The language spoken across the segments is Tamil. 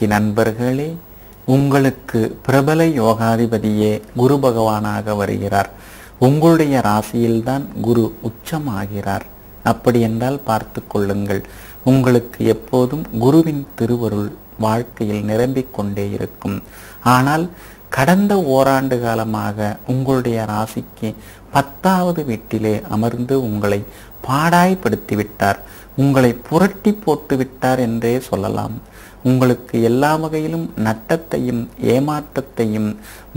ராசி நண்பர்களே, உங்களுக்கு பிரபல யோகாதிபதியே குரு பகவானாக வருகிறார். உங்களுடைய ராசியில்தான் குரு உச்சமாகிறார். அப்படி என்றால் பார்த்து கொள்ளுங்கள், உங்களுக்கு எப்போதும் குருவின் திருவருள் வாழ்க்கையில் நிரம்பிக் கொண்டே இருக்கும். ஆனால் கடந்த ஓராண்டு காலமாக உங்களுடைய ராசிக்கு 10வது வீட்டிலே அமர்ந்து உங்களை பாடாய்படுத்திவிட்டார், உங்களை புரட்டி போட்டு விட்டார் என்றே சொல்லலாம். உங்களுக்கு எல்லா வகையிலும் நட்டத்தையும் ஏமாற்றத்தையும்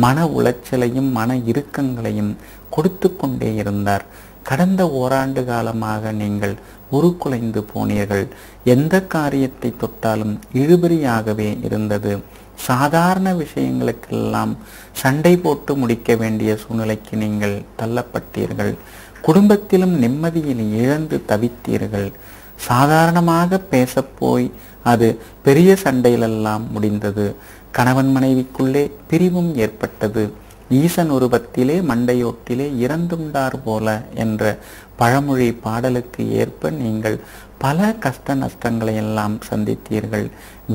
மன உளைச்சலையும் மன இறுக்கங்களையும் கொடுத்து கொண்டே இருந்தார். கடந்த ஓராண்டு காலமாக நீங்கள் உருக்குலைந்து போனீர்கள். எந்த காரியத்தை தொட்டாலும் இழுபறியாகவே இருந்தது. சாதாரண விஷயங்களுக்கெல்லாம் சண்டை போட்டு முடிக்க வேண்டிய சூழ்நிலைக்கு நீங்கள் தள்ளப்பட்டீர்கள். குடும்பத்திலும் நிம்மதியில் இழந்து தவித்தீர்கள். சாதாரணமாக பேசப்போய் அது பெரிய சண்டையிலெல்லாம் முடிந்தது. கணவன் மனைவிக்குள்ளே பிரிவும் ஏற்பட்டது. ஈசன் உருவத்திலே மண்டையோட்டிலே இறந்துண்டார் போல என்ற பழமொழி பாடலுக்கு ஏற்ப நீங்கள் பல கஷ்ட நஷ்டங்களை எல்லாம் சந்தித்தீர்கள்.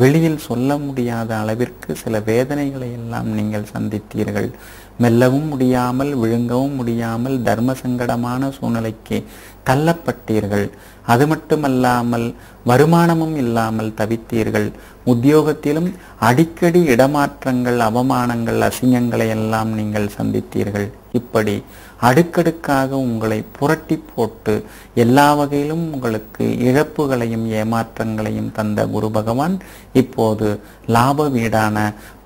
வெளியில் சொல்ல முடியாத அளவிற்கு சில வேதனைகளை எல்லாம் நீங்கள் சந்தித்தீர்கள். மெல்லவும் முடியாமல் விழுங்கவும் முடியாமல் தர்ம சங்கடமான சூழ்நிலைக்கு தள்ளப்பட்டீர்கள். அது மட்டுமல்லாமல் வருமானமும் இல்லாமல் தவித்தீர்கள். உத்தியோகத்திலும் அடிக்கடி இடமாற்றங்கள், அவமானங்கள், அசிங்கங்களை எல்லாம் நீங்கள் சந்தித்தீர்கள். இப்படி அடுக்கடுக்காக உங்களை புரட்டி போட்டு எல்லா வகையிலும் உங்களுக்கு இழப்புகளையும் ஏமாற்றங்களையும் தந்த குரு பகவான் இப்போது லாப வீடான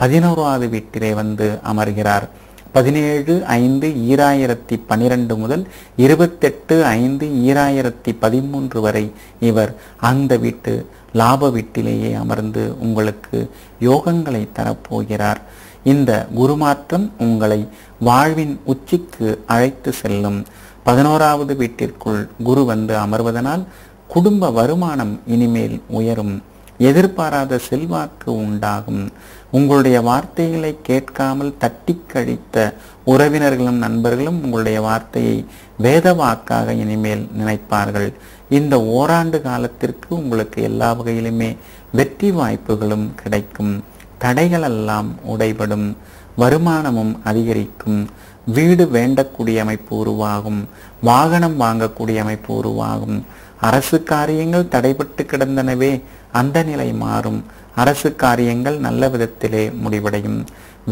11வது வீட்டிலே வந்து அமர்கிறார். 17/5/2012 முதல் 28/5/2013 வரை இவர் அந்த வீட்டு லாப வீட்டிலேயே அமர்ந்து உங்களுக்கு யோகங்களை தரப்போகிறார். இந்த குருமாற்றம் உங்களை வாழ்வின் உச்சிக்கு அழைத்து செல்லும். 11வது வீட்டிற்குள் குரு வந்து அமர்வதனால் குடும்ப வருமானம் இனிமேல் உயரும். எதிர்பாராத செல்வாக்கு உண்டாகும். உங்களுடைய வார்த்தைகளை கேட்காமல் தட்டி கழித்த உறவினர்களும் நண்பர்களும் உங்களுடைய வார்த்தையை வேத வாக்காக இனிமேல் நினைப்பார்கள். இந்த ஓராண்டு காலத்திற்கு உங்களுக்கு எல்லா வகையிலுமே வெற்றி வாய்ப்புகளும் கிடைக்கும். தடைகளெல்லாம் உடைபடும். வருமானமும் அதிகரிக்கும். வீடு வேண்டக்கூடிய அமைப்பு உருவாகும். வாகனம் வாங்கக்கூடிய அமைப்பு உருவாகும். அரசு காரியங்கள் தடைபட்டு கிடந்தனவே, அந்த நிலை மாறும். அரசு காரியங்கள் நல்ல விதத்திலே முடிவடையும்.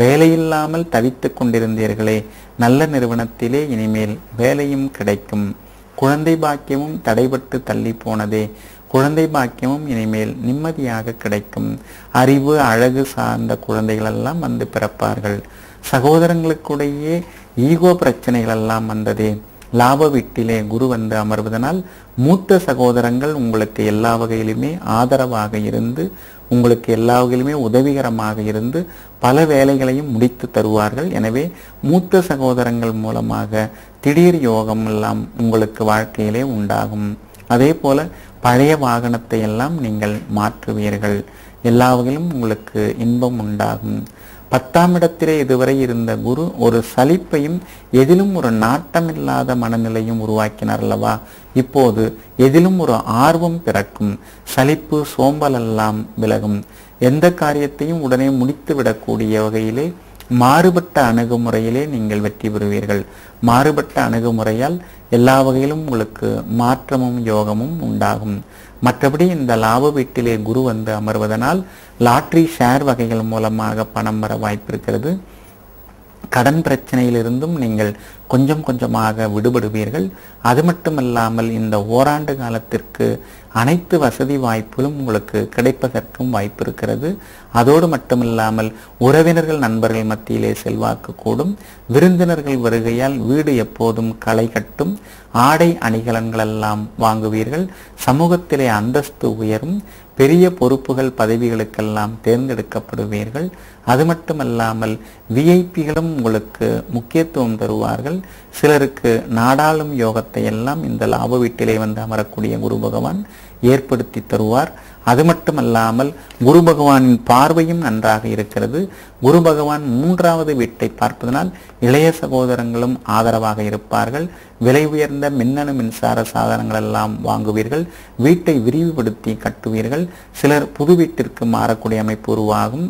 வேலையில்லாமல் தவித்து கொண்டிருந்தீர்களே, நல்ல நிறுவனத்திலே இனிமேல் வேலையும் கிடைக்கும். குழந்தை பாக்கியமும் தடைபட்டு தள்ளி போனதே, குழந்தை பாக்கியமும் இனிமேல் நிம்மதியாக கிடைக்கும். அறிவு அழகு சார்ந்த குழந்தைகளெல்லாம் வந்து பிறப்பார்கள். சகோதரங்களுக்குடையே ஈகோ பிரச்சனைகள் எல்லாம் வந்ததே, லாப வீட்டிலே குரு வந்து அமர்வதனால் மூத்த சகோதரங்கள் உங்களுக்கு எல்லா வகையிலுமே ஆதரவாக இருந்து, உங்களுக்கு எல்லா வகையிலுமே உதவிகரமாக இருந்து பல வேலைகளையும் முடித்து தருவார்கள். எனவே மூத்த சகோதரங்கள் மூலமாக திடீர் யோகம் எல்லாம் உங்களுக்கு வாழ்க்கையிலே உண்டாகும். அதே போல பழைய வாகனத்தை எல்லாம் நீங்கள் மாற்றுவீர்கள். எல்லா வகையிலும் உங்களுக்கு இன்பம் உண்டாகும். 10ஆம் இடத்திலே இதுவரை இருந்த குரு ஒரு சலிப்பையும் எதிலும் ஒரு நாட்டமில்லாத மனநிலையும் உருவாக்கினார் அல்லவா? இப்போது எதிலும் ஒரு ஆர்வம் பிறக்கும். சலிப்பு சோம்பல் எல்லாம் விலகும். எந்த காரியத்தையும் உடனே முடித்து விடக்கூடிய வகையிலே மாறுபட்ட அணுகுமுறையிலே நீங்கள் வெற்றி பெறுவீர்கள். மாறுபட்ட அணுகுமுறையால் எல்லா வகையிலும் உங்களுக்கு மாற்றமும் யோகமும் உண்டாகும். மற்றபடி இந்த லாப வீட்டிலே குரு வந்து அமர்வதனால் லாட்ரி ஷேர் வகைகள் மூலமாக பணம் வர வாய்ப்பு இருக்கிறது. கடன் பிரச்சனையிலிருந்தும் நீங்கள் கொஞ்சம் கொஞ்சமாக விடுபடுவீர்கள். அது மட்டுமல்லாமல் இந்த ஓராண்டு காலத்திற்கு அனைத்து வசதி வாய்ப்புகளும் உங்களுக்கு கிடைப்பதற்கும் வாய்ப்பு இருக்கிறது. அதோடு மட்டுமில்லாமல் உறவினர்கள் நண்பர்கள் மத்தியிலே செல்வாக்கு கூடும். விருந்தினர்கள் வருகையால் வீடு எப்போதும் களை கட்டும். ஆடை அணிகலன்கள் எல்லாம் வாங்குவீர்கள். சமூகத்திலே அந்தஸ்து உயரும். பெரிய பொறுப்புகள் பதவிகளுக்கெல்லாம் தேர்ந்தெடுக்கப்படுவீர்கள். அது மட்டுமல்லாமல் விஐபிகளும் உங்களுக்கு முக்கியத்துவம் தருவார்கள். சிலருக்கு நாடாளும் யோகத்தை எல்லாம் இந்த லாப வீட்டிலே வந்து அமரக்கூடிய குரு பகவான் ஏற்படுத்தி தருவார். அது மட்டுமல்லாமல் குரு பகவானின் பார்வையும் நன்றாக இருக்கிறது. குரு பகவான் 3வது வீட்டை பார்ப்பதனால் இளைய சகோதரங்களும் ஆதரவாக இருப்பார்கள். விலை உயர்ந்த மின்னணு மின்சார சாதனங்கள் எல்லாம் வாங்குவீர்கள். வீட்டை விரிவுபடுத்தி கட்டுவீர்கள். சிலர் புது வீட்டிற்கு மாறக்கூடிய அமைப்பு உருவாகும்.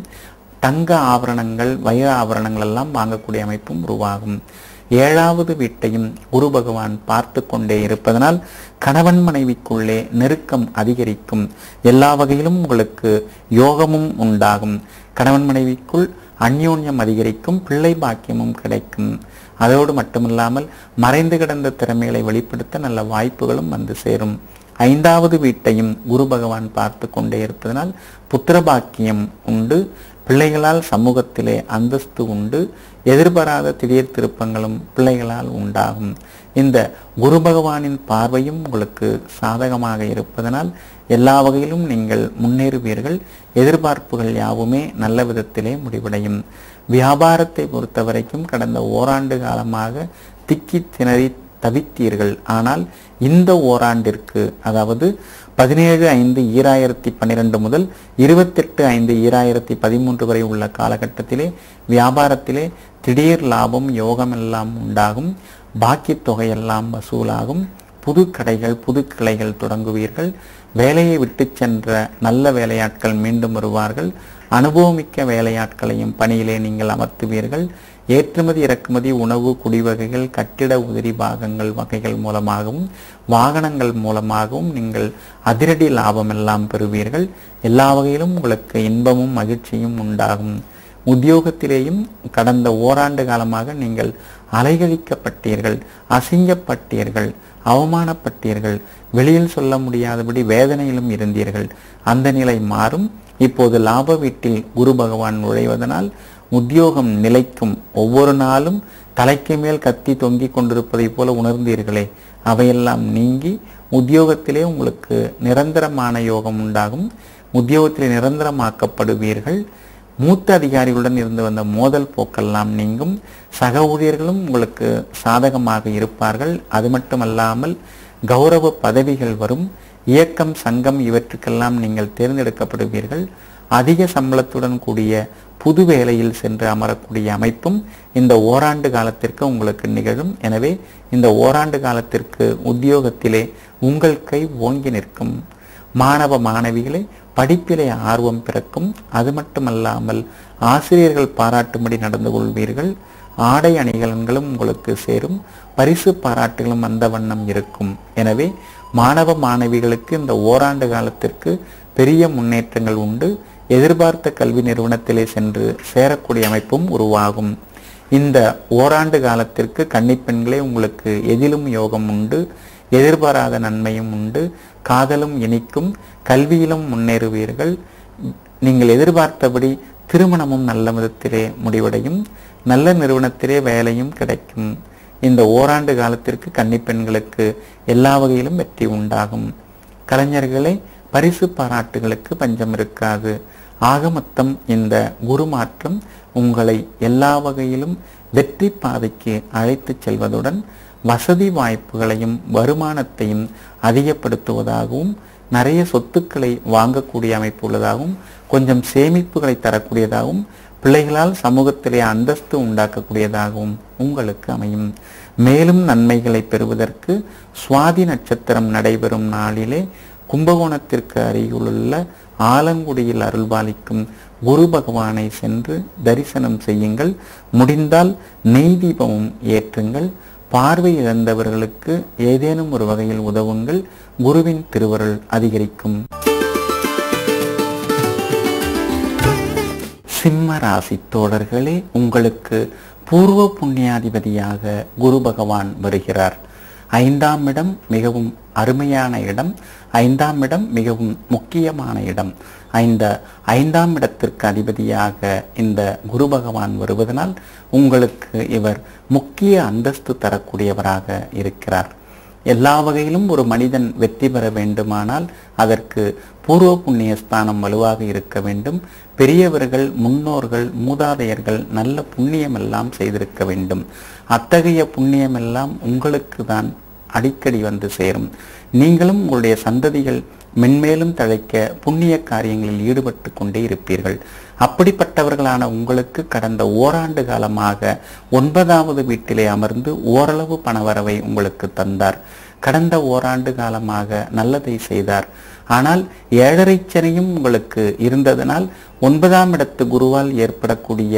தங்க ஆபரணங்கள் வைர ஆபரணங்கள் எல்லாம் வாங்கக்கூடிய அமைப்பும் உருவாகும். 7வது வீட்டையும் குரு பகவான் பார்த்து கொண்டே இருப்பதனால் கணவன் மனைவிக்குள்ளே நெருக்கம் அதிகரிக்கும். எல்லா வகையிலும் உங்களுக்கு யோகமும் உண்டாகும். கணவன் மனைவிக்குள் அந்யோன்யம் அதிகரிக்கும். பிள்ளை பாக்கியமும் கிடைக்கும். அதோடு மட்டுமில்லாமல் மறைந்து கிடந்த திறமைகளை வெளிப்படுத்த நல்ல வாய்ப்புகளும் வந்து சேரும். 5வது வீட்டையும் குரு பகவான் பார்த்து கொண்டே இருப்பதனால் புத்திர பாக்கியம் உண்டு. பிள்ளைகளால் சமூகத்திலே அந்தஸ்து உண்டு. எதிர்பாராத திடீர் திருப்பங்களும் பிள்ளைகளால் உண்டாகும். இந்த குரு பகவானின் பார்வையும் உங்களுக்கு சாதகமாக இருப்பதனால் எல்லா வகையிலும் நீங்கள் முன்னேறுவீர்கள். எதிர்பார்ப்புகள் யாவுமே நல்ல விதத்திலே முடிவடையும். வியாபாரத்தை பொறுத்தவரைக்கும் கடந்த ஓராண்டு காலமாக திக்கி திணறி தவித்தீர்கள். ஆனால் இந்த ஓராண்டிற்கு, அதாவது 17/5/2012 முதல் 28/5/2013 வரை உள்ள காலகட்டத்திலே வியாபாரத்திலே திடீர் லாபம் யோகம் எல்லாம் உண்டாகும். பாக்கி தொகையெல்லாம் வசூலாகும். புது கடைகள் புது கிளைகள் தொடங்குவீர்கள். வேலையை விட்டு சென்ற நல்ல வேலையாட்கள் மீண்டும் வருவார்கள். அனுபவமிக்க வேலையாட்களையும் பணியிலே நீங்கள் அமர்த்துவீர்கள். ஏற்றுமதி இறக்குமதி உணவு குடிவகைகள் கட்டிட உதிரி பாகங்கள் வகைகள் மூலமாகவும் வாகனங்கள் மூலமாகவும் நீங்கள் அதிரடி லாபம் எல்லாம் பெறுவீர்கள். எல்லா வகையிலும் உங்களுக்கு இன்பமும் மகிழ்ச்சியும் உண்டாகும். உத்தியோகத்திலேயும் கடந்த ஓராண்டு காலமாக நீங்கள் அலைகழிக்கப்பட்டீர்கள், அசிங்கப்பட்டீர்கள், அவமானப்பட்டீர்கள், வெளியில் சொல்ல முடியாதபடி வேதனையிலும் இருந்தீர்கள். அந்த நிலை மாறும். இப்போது லாப வீட்டில் குரு பகவான் நுழைவதனால் உத்தியோகம் நிலைக்கும். ஒவ்வொரு நாளும் தலைக்கு மேல் கத்தி தொங்கிக் கொண்டிருப்பதை போல உணர்ந்தீர்களே, அவையெல்லாம் நீங்கி உத்தியோகத்திலே உங்களுக்கு நிரந்தரமான யோகம் உண்டாகும். உத்தியோகத்திலே நிரந்தரமாக்கப்படுவீர்கள். மூத்த அதிகாரிகளுடன் இருந்து வந்த மோதல் போக்கெல்லாம் நீங்கும். சக ஊழியர்களும் உங்களுக்கு சாதகமாக இருப்பார்கள். அது மட்டுமல்லாமல் கௌரவ பதவிகள் வரும். இயக்கம் சங்கம் இவற்றுக்கெல்லாம் நீங்கள் தேர்ந்தெடுக்கப்படுவீர்கள். அதிக சம்பளத்துடன் கூடிய புது வேலையில் சென்று அமரக்கூடிய அமைப்பும் இந்த ஓராண்டு காலத்திற்கு உங்களுக்கு நிகழும். எனவே இந்த ஓராண்டு காலத்திற்கு உத்தியோகத்திலே உங்கள் கை ஓங்கி நிற்கும். மாணவ மாணவிகளை படிப்பிலே ஆர்வம் பிறக்கும். அது மட்டுமல்லாமல் ஆசிரியர்கள் பாராட்டும்படி நடந்து கொள்வீர்கள். ஆடை அணிகலன்களும் உங்களுக்கு சேரும். பரிசு பாராட்டுகளும் அந்த வண்ணம் இருக்கும். எனவே மாணவ மாணவிகளுக்கு இந்த ஓராண்டு காலத்திற்கு பெரிய முன்னேற்றங்கள் உண்டு. எதிர்பார்த்த கல்வி நிறுவனத்திலே சென்று சேரக்கூடிய அமைப்பும் உருவாகும். இந்த ஓராண்டு காலத்திற்கு கன்னிப்பெண்களே உங்களுக்கு எதிலும் யோகம் உண்டு. எதிர்பாராத நன்மையும் உண்டு. காதலும் இனிக்கும். கல்வியிலும் முன்னேறுவீர்கள். நீங்கள் எதிர்பார்த்தபடி திருமணமும் நல்ல விதத்திலே முடிவடையும். நல்ல நிறுவனத்திலே வேலையும் கிடைக்கும். இந்த ஓராண்டு காலத்திற்கு கன்னிப்பெண்களுக்கு எல்லா வகையிலும் வெற்றி உண்டாகும். கலைஞர்களே, பரிசு பாராட்டுகளுக்கு பஞ்சம் இருக்காது. ஆக மொத்தம் இந்த குரு மாற்றம் உங்களை எல்லா வகையிலும் வெற்றி பாதைக்கு அழைத்து செல்வதுடன் வசதி வாய்ப்புகளையும் வருமானத்தையும் அதிகப்படுத்துவதாகவும் நிறைய சொத்துக்களை வாங்கக்கூடிய அமைப்பு உள்ளதாகவும் கொஞ்சம் சேமிப்புகளை தரக்கூடியதாகவும் பிள்ளைகளால் சமூகத்திலே அந்தஸ்து உண்டாக்கக்கூடியதாகவும் உங்களுக்கு அமையும். மேலும் நன்மைகளை பெறுவதற்கு சுவாதி நட்சத்திரம் நடைபெறும் நாளிலே கும்பகோணத்திற்கு அருகிலுள்ள ஆலங்குடியில் அருள்பாலிக்கும் குரு பகவானை சென்று தரிசனம் செய்யுங்கள். முடிந்தால் நெய் தீபமும் ஏற்றுங்கள். பார்வை இழந்தவர்களுக்கு ஏதேனும் ஒரு வகையில் உதவுங்கள். குருவின் திருவருள் அதிகரிக்கும். சிம்ம ராசி தோழர்களே, உங்களுக்கு பூர்வ புண்ணியாதிபதியாக குரு பகவான் வருகிறார். 5ஆம் இடம் மிகவும் அருமையான இடம். 5ஆம் இடம் மிகவும் முக்கியமான இடம். 5ஆம் இடத்திற்கு அதிபதியாக இந்த குரு பகவான் வருவதனால் உங்களுக்கு இவர் முக்கிய அந்தஸ்து தரக்கூடியவராக இருக்கிறார். எல்லா வகையிலும் ஒரு மனிதன் வெற்றி பெற வேண்டுமானால் அதற்கு பூர்வ புண்ணிய ஸ்தானம் வலுவாக இருக்க வேண்டும். பெரியவர்கள், முன்னோர்கள், மூதாதையர்கள் நல்ல புண்ணியம் எல்லாம் செய்திருக்க வேண்டும். அத்தகைய புண்ணியம் எல்லாம் உங்களுக்கு தான் அடிக்கடி வந்து சேரும். நீங்களும் உங்களுடைய சந்ததிகள் மென்மேலும் தழைக்க புண்ணிய காரியங்களில் ஈடுபட்டு கொண்டே இருப்பீர்கள். அப்படிப்பட்டவர்களான உங்களுக்கு கடந்த ஓராண்டு காலமாக 9வது வீட்டிலே அமர்ந்து ஓரளவு பணவரவை உங்களுக்கு தந்தார். கடந்த ஓராண்டு காலமாக நல்லதை செய்தார். ஆனால் 7.5 சனியும் உங்களுக்கு இருந்ததனால் 9ஆம் இடத்து குருவால் ஏற்படக்கூடிய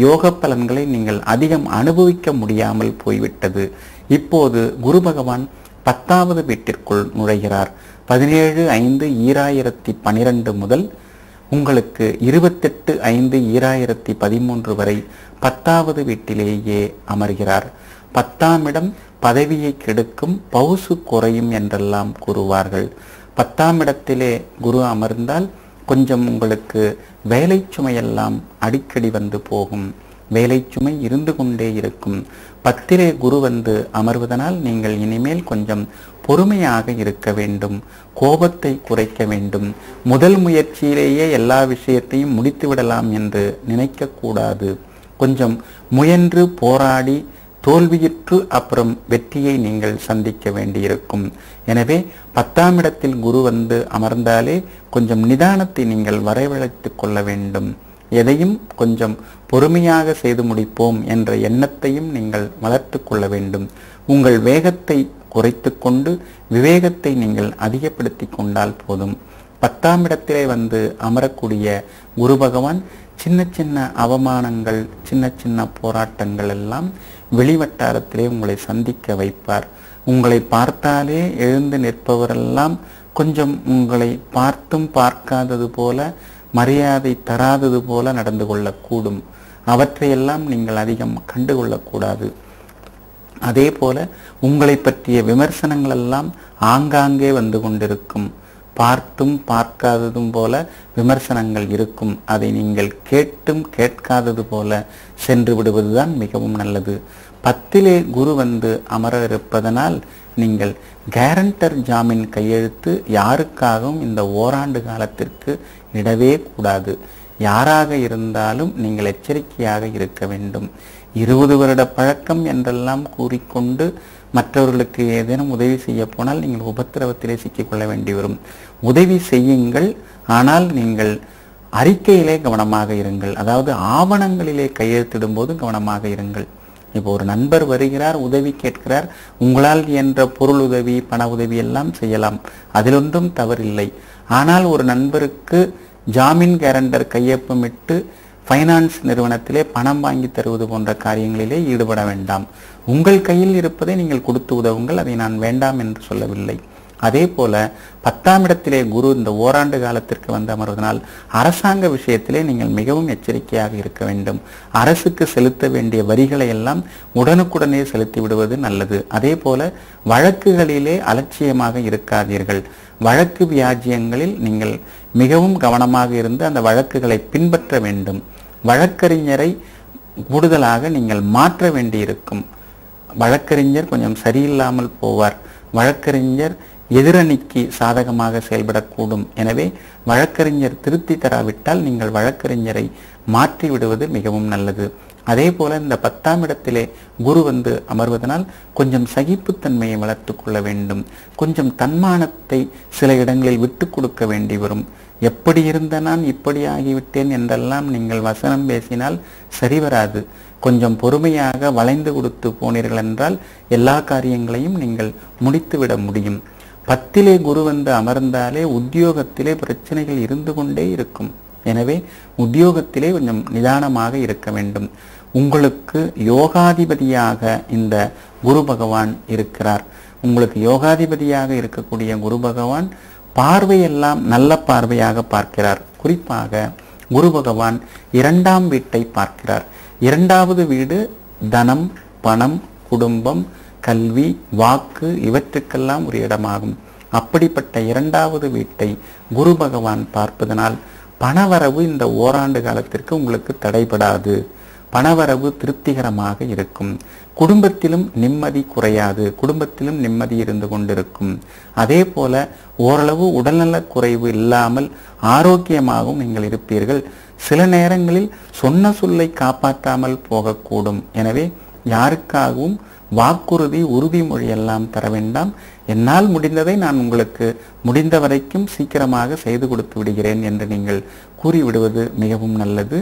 யோக பலன்களை நீங்கள் அதிகம் அனுபவிக்க முடியாமல் போய்விட்டது. இப்போது குரு பகவான் 10வது வீட்டிற்குள் நுழைகிறார். 17/5/2012 முதல் உங்களுக்கு 28/5/2013 வரை 10வது வீட்டிலேயே அமர்கிறார். 10ஆம் இடம் பதவியை கெடுக்கும், பவுசு குறையும் என்றெல்லாம் கூறுவார்கள். 10ஆம் இடத்திலே குரு அமர்ந்தால் கொஞ்சம் உங்களுக்கு வேலை சுமையெல்லாம் அடிக்கடி வந்து போகும். வேலை சுமை இருந்து கொண்டே இருக்கும். 10லே குரு வந்து அமர்வதனால் நீங்கள் இனிமேல் கொஞ்சம் பொறுமையாக இருக்க வேண்டும். கோபத்தை குறைக்க வேண்டும். முதல் முயற்சியிலேயே எல்லா விஷயத்தையும் முடித்து விடலாம் என்று நினைக்க கூடாது. கொஞ்சம் முயன்று போராடி தோல்வியுற்று அப்புறம் வெற்றியை நீங்கள் சந்திக்க வேண்டியிருக்கும். எனவே 10ஆம் இடத்தில் குரு வந்து அமர்ந்தாலே கொஞ்சம் நிதானத்தை நீங்கள் வரவழைத்து கொள்ள வேண்டும். எதையும் கொஞ்சம் பொறுமையாக செய்து முடிப்போம் என்ற எண்ணத்தையும் நீங்கள் வளர்த்து கொள்ள வேண்டும். உங்கள் வேகத்தை குறைத்து கொண்டு விவேகத்தை நீங்கள் அதிகப்படுத்தி கொண்டால் போதும். 10ஆம் இடத்திலே வந்து அமரக்கூடிய குரு பகவான் சின்ன சின்ன அவமானங்கள், சின்ன சின்ன போராட்டங்கள் எல்லாம் வெளிவட்டாரத்திலே உங்களை சந்திக்க வைப்பார். உங்களை பார்த்தாலே எழுந்து நிற்பவரெல்லாம் கொஞ்சம் உங்களை பார்த்தும் பார்க்காதது போல, மரியாதை தராதது போல நடந்து கொள்ளக்கூடும். அவற்றையெல்லாம் நீங்கள் அதிகம் கண்டுகொள்ளக்கூடாது. அதே போல உங்களை பற்றிய விமர்சனங்கள் எல்லாம் ஆங்காங்கே வந்து கொண்டிருக்கும். பார்த்தும் பார்க்காததும் போல விமர்சனங்கள் இருக்கும். அதை நீங்கள் கேட்டும் கேட்காதது போல சென்று விடுவதுதான் மிகவும் நல்லது. 10லே குரு வந்து அமர இருப்பதனால் நீங்கள் கேரண்டர் ஜாமீன் கையெழுத்து யாருக்காகவும் இந்த ஓராண்டு காலத்திற்கு இடவே கூடாது. யாராக இருந்தாலும் நீங்கள் எச்சரிக்கையாக இருக்க வேண்டும். 20 வருட பழக்கம் என்றெல்லாம் கூறிக்கொண்டு மற்றவர்களுக்கு ஏதேனும் உதவி செய்ய போனால் நீங்கள் உபத்திரவத்திலே சிக்கிக்கொள்ள வேண்டி வரும். உதவி செய்யுங்கள், ஆனால் நீங்கள் அறிக்கையிலே கவனமாக இருங்கள். அதாவது ஆவணங்களிலே கையெழுத்திடும் போது கவனமாக இருங்கள். இப்போ ஒரு நண்பர் வருகிறார், உதவி கேட்கிறார், உங்களால் என்ற பொருள் உதவி, பண உதவி எல்லாம் செய்யலாம், அதிலொன்றும் தவறில்லை. ஆனால் ஒரு நண்பருக்கு ஜாமீன் கேரண்டர் கையொப்பமிட்டு ஃபைனான்ஸ் நிறுவனத்திலே பணம் வாங்கி தருவது போன்ற காரியங்களிலே ஈடுபட வேண்டாம். உங்கள் கையில் இருப்பதை நீங்கள் கொடுத்து உதவுங்கள். அதை நான் வேண்டாம் என்று சொல்லவில்லை. அதே போல 10ஆம் இடத்திலே குரு இந்த ஓராண்டு காலத்திற்கு வந்து அமர்வதனால் அரசாங்க விஷயத்திலே நீங்கள் மிகவும் எச்சரிக்கையாக இருக்க வேண்டும். அரசுக்கு செலுத்த வேண்டிய வரிகளை எல்லாம் உடனுக்குடனே செலுத்தி விடுவது நல்லது. அதே போல வழக்குகளிலே அலட்சியமாக இருக்காதீர்கள். வழக்கு வியாஜ்யங்களில் நீங்கள் மிகவும் கவனமாக இருந்து அந்த வழக்குகளை பின்பற்ற வேண்டும். வழக்கறிஞரை கூடுதலாக நீங்கள் மாற்ற வேண்டியிருக்கும். வழக்கறிஞர் கொஞ்சம் சரியில்லாமல் போவார். வழக்கறிஞர் எதிரணிக்கு சாதகமாக செயல்படக்கூடும். எனவே வழக்கறிஞர் திருத்தி தராவிட்டால் நீங்கள் வழக்கறிஞரை மாற்றி விடுவது மிகவும் நல்லது. அதே போல இந்த 10ஆம் இடத்திலே குரு வந்து அமர்வதனால் கொஞ்சம் சகிப்புத்தன்மையை வளர்த்து கொள்ள வேண்டும். கொஞ்சம் தன்மானத்தை சில இடங்களில் விட்டு கொடுக்க வேண்டி வரும். எப்படி இருந்த நான் இப்படி ஆகிவிட்டேன் என்றெல்லாம் நீங்கள் வசனம் பேசினால் சரிவராது. கொஞ்சம் பொறுமையாக வளைந்து கொடுத்து போனீர்கள் என்றால் எல்லா காரியங்களையும் நீங்கள் முடித்துவிட முடியும். 10லே குரு வந்து அமர்ந்தாலே உத்தியோகத்திலே பிரச்சனைகள் இருந்து கொண்டே இருக்கும். எனவே உத்தியோகத்திலே கொஞ்சம் நிதானமாக இருக்க வேண்டும். உங்களுக்கு யோகாதிபதியாக இந்த குரு பகவான் இருக்கிறார். உங்களுக்கு யோகாதிபதியாக இருக்கக்கூடிய குரு பகவான் பார்வையெல்லாம் நல்ல பார்வையாக பார்க்கிறார். குறிப்பாக குரு பகவான் 2ஆம் வீட்டை பார்க்கிறார். 2வது வீடு தனம், பணம், குடும்பம், கல்வி, வாக்கு இவற்றுக்கெல்லாம் ஒரு இடமாகும். அப்படிப்பட்ட 2வது வீட்டை குரு பகவான் பார்ப்பதனால் பணவரவு இந்த ஓராண்டு காலத்திற்கு உங்களுக்கு தடைபடாது. பணவரவு திருப்திகரமாக இருக்கும். குடும்பத்திலும் நிம்மதி குறையாது. குடும்பத்திலும் நிம்மதி இருந்து கொண்டிருக்கும். அதே போல ஓரளவு உடல்நல குறைவு இல்லாமல் ஆரோக்கியமாகவும் நீங்கள் இருப்பீர்கள். சில நேரங்களில் சொன்ன சொல்லை காப்பாற்றாமல் போகக்கூடும். எனவே யாருக்காகவும் வாக்குறுதி உறுதிமொழி எல்லாம் தர வேண்டாம். என்னால் முடிந்ததை நான் உங்களுக்கு முடிந்த வரைக்கும் சீக்கிரமாக செய்து கொடுத்து விடுகிறேன் என்று நீங்கள் கூறிவிடுவது மிகவும் நல்லது.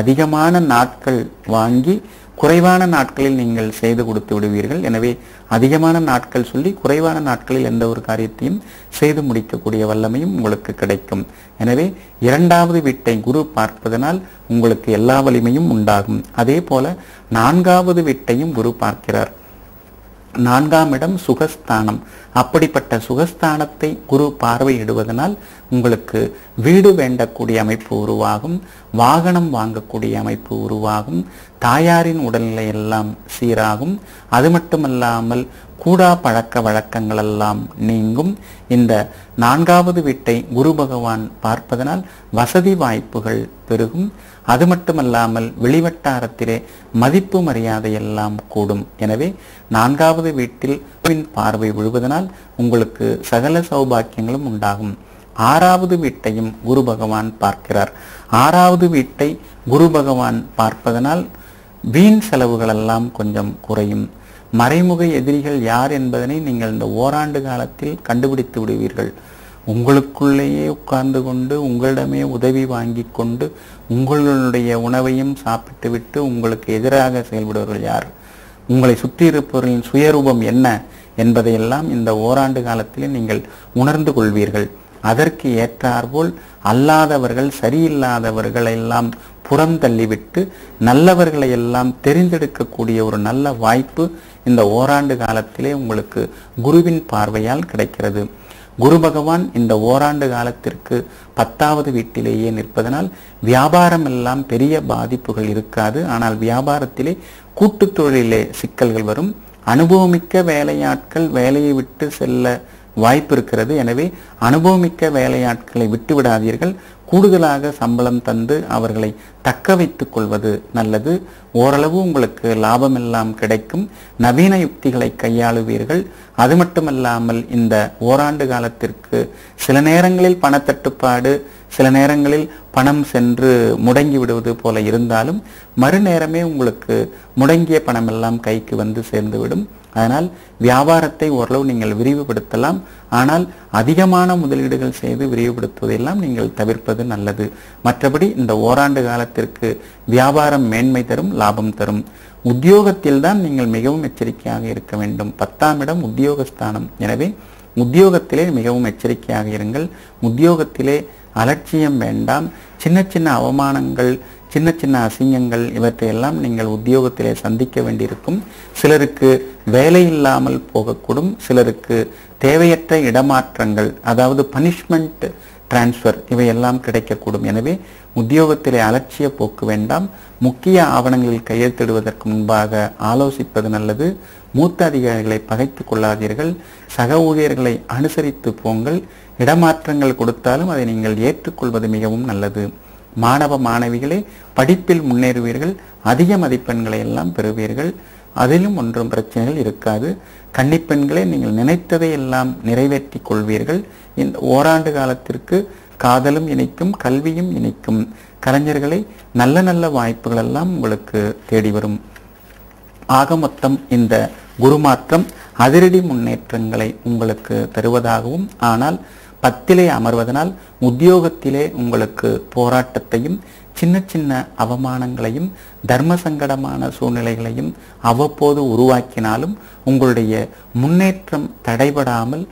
அதிகமான நாட்கள் வாங்கி குறைவான நாட்களில் நீங்கள் செய்து கொடுத்து விடுவீர்கள். எனவே அதிகமான நாட்கள் சொல்லி குறைவான நாட்களில் எந்த ஒரு காரியத்தையும் செய்து முடிக்கக்கூடிய வல்லமையும் உங்களுக்கு கிடைக்கும். எனவே இரண்டாவது வீட்டை குரு பார்ப்பதனால் உங்களுக்கு எல்லா வலிமையும் உண்டாகும். அதே போல நான்காவது வீட்டையும் குரு பார்க்கிறார். நான்காம் இடம் சுகஸ்தானம். அப்படிப்பட்ட சுகஸ்தானத்தை குரு பார்வையிடுவதனால் உங்களுக்கு வீடு வேண்டக்கூடிய அமைப்பு உருவாகும், வாகனம் வாங்கக்கூடிய அமைப்பு உருவாகும், தாயாரின் உடல்நிலை எல்லாம் சீராகும். அது மட்டுமல்லாமல் கூடா பழக்க வழக்கங்கள் எல்லாம் நீங்கும். இந்த நான்காவது வீட்டை குரு பகவான் பார்ப்பதனால் வசதி வாய்ப்புகள் பெருகும். அது மட்டுமல்லாமல் வெளிவட்டாரத்திலே மதிப்பு மரியாதை எல்லாம் கூடும். எனவே நான்காவது வீட்டில் பார்வை விழுவதனால் உங்களுக்கு சகல சௌபாக்கியங்களும் உண்டாகும். ஆறாவது வீட்டையும் குரு பகவான் பார்க்கிறார். ஆறாவது வீட்டை குரு பகவான் பார்ப்பதனால் வீண் செலவுகள் எல்லாம் கொஞ்சம் குறையும். மறைமுக எதிரிகள் யார் என்பதனை நீங்கள் இந்த ஓராண்டு காலத்தில் கண்டுபிடித்து விடுவீர்கள். உங்களுக்குள்ளேயே உட்கார்ந்து கொண்டு உங்களிடமே உதவி வாங்கி கொண்டு உங்களுடைய உணவையும் சாப்பிட்டு விட்டு உங்களுக்கு எதிராக செயல்படுவர்கள் யார், உங்களை சுற்றி இருப்பவர்களின் சுயரூபம் என்ன என்பதையெல்லாம் இந்த ஓராண்டு காலத்திலே நீங்கள் உணர்ந்து கொள்வீர்கள். அதற்கு ஏற்றாற்போல் அல்லாதவர்கள் சரியில்லாதவர்களை எல்லாம் புறம் தள்ளிவிட்டு நல்லவர்களை எல்லாம் தெரிந்தெடுக்கக்கூடிய ஒரு நல்ல வாய்ப்பு இந்த ஓராண்டு காலத்திலே உங்களுக்கு குருவின் பார்வையால் கிடைக்கிறது. குரு பகவான் இந்த ஓராண்டு காலத்திற்கு 10வது வீட்டிலேயே நிற்பதனால் வியாபாரம் எல்லாம் பெரிய பாதிப்புகள் இருக்காது. ஆனால் வியாபாரத்திலே கூட்டு தொழிலே சிக்கல்கள் வரும். அனுபவமிக்க வேலையாட்கள் வேலையை விட்டு செல்ல வாய்ப்பு இருக்கிறது. எனவே அனுபவமிக்க வேலையாட்களை விட்டு விடாதீர்கள். கூடுதலாக சம்பளம் தந்து அவர்களை தக்க வைத்துக் கொள்வது நல்லது. ஓரளவு உங்களுக்கு லாபம் எல்லாம் கிடைக்கும். நவீன யுக்திகளை கையாளுவீர்கள். அது மட்டுமல்லாமல் இந்த ஓராண்டு காலத்திற்கு சில நேரங்களில் பணத்தட்டுப்பாடு, சில நேரங்களில் பணம் சென்று முடங்கி விடுவது போல இருந்தாலும் மறுநேரமே உங்களுக்கு முடங்கிய பணம் எல்லாம் கைக்கு வந்து சேர்ந்துவிடும். அதனால் வியாபாரத்தை ஓரளவு நீங்கள் விரிவுபடுத்தலாம். ஆனால் அதிகமான முதலீடுகள் செய்து விரிவுபடுத்துவதெல்லாம் நீங்கள் தவிர்ப்பது நல்லது. மற்றபடி இந்த ஓராண்டு காலத்திற்கு வியாபாரம் மேன்மை தரும், லாபம் தரும். உத்தியோகத்தில் தான் நீங்கள் மிகவும் எச்சரிக்கையாக இருக்க வேண்டும். 10ஆம் இடம் உத்தியோகஸ்தானம். எனவே உத்தியோகத்திலே மிகவும் எச்சரிக்கையாக இருங்கள். உத்தியோகத்திலே அலட்சியம் வேண்டாம். சின்ன சின்ன அவமானங்கள், சின்ன சின்ன அசிங்கங்கள் இவற்றையெல்லாம் நீங்கள் உத்தியோகத்திலே சந்திக்க வேண்டியிருக்கும். சிலருக்கு வேலை இல்லாமல் போகக்கூடும். சிலருக்கு தேவையற்ற இடமாற்றங்கள், அதாவது பனிஷ்மெண்ட் டிரான்ஸ்ஃபர் இவையெல்லாம் கிடைக்கக்கூடும். எனவே உத்தியோகத்திலே அலட்சிய போக்கு வேண்டாம். முக்கிய ஆவணங்களில் கையெழுத்திடுவதற்கு முன்பாக ஆலோசிப்பது நல்லது. மூத்த அதிகாரிகளை பகைத்து கொள்ளாதீர்கள். சக ஊழியர்களை அனுசரித்து போங்கள். இடமாற்றங்கள் கொடுத்தாலும் அதை நீங்கள் ஏற்றுக்கொள்வது மிகவும் நல்லது. மாணவ மாணவிகளே, படிப்பில் முன்னேறுவீர்கள். அதிக மதிப்பெண்களை எல்லாம் பெறுவீர்கள். அதிலும் ஒன்றும் பிரச்சனைகள் இருக்காது. கன்னிப்பெண்களே, நீங்கள் நினைத்ததை எல்லாம் நிறைவேற்றி கொள்வீர்கள். இந்த ஓராண்டு காலத்திற்கு காதலும் இணைக்கும், கல்வியும் இணைக்கும். கலைஞர்களை நல்ல நல்ல வாய்ப்புகள் எல்லாம் உங்களுக்கு தேடி வரும். ஆக மொத்தம் இந்த குருமாற்றம் அதிரடி முன்னேற்றங்களை உங்களுக்கு தருவதாகவும், ஆனால் 10லே அமர்வதனால் உத்தியோகத்திலே உங்களுக்கு போராட்டத்தையும் சின்ன சின்ன அவமானங்களையும் தர்ம சங்கடமான சூழ்நிலைகளையும் அவ்வப்போது உருவாக்கினாலும் உங்களுடைய முன்னேற்றம் தடைபடாமல்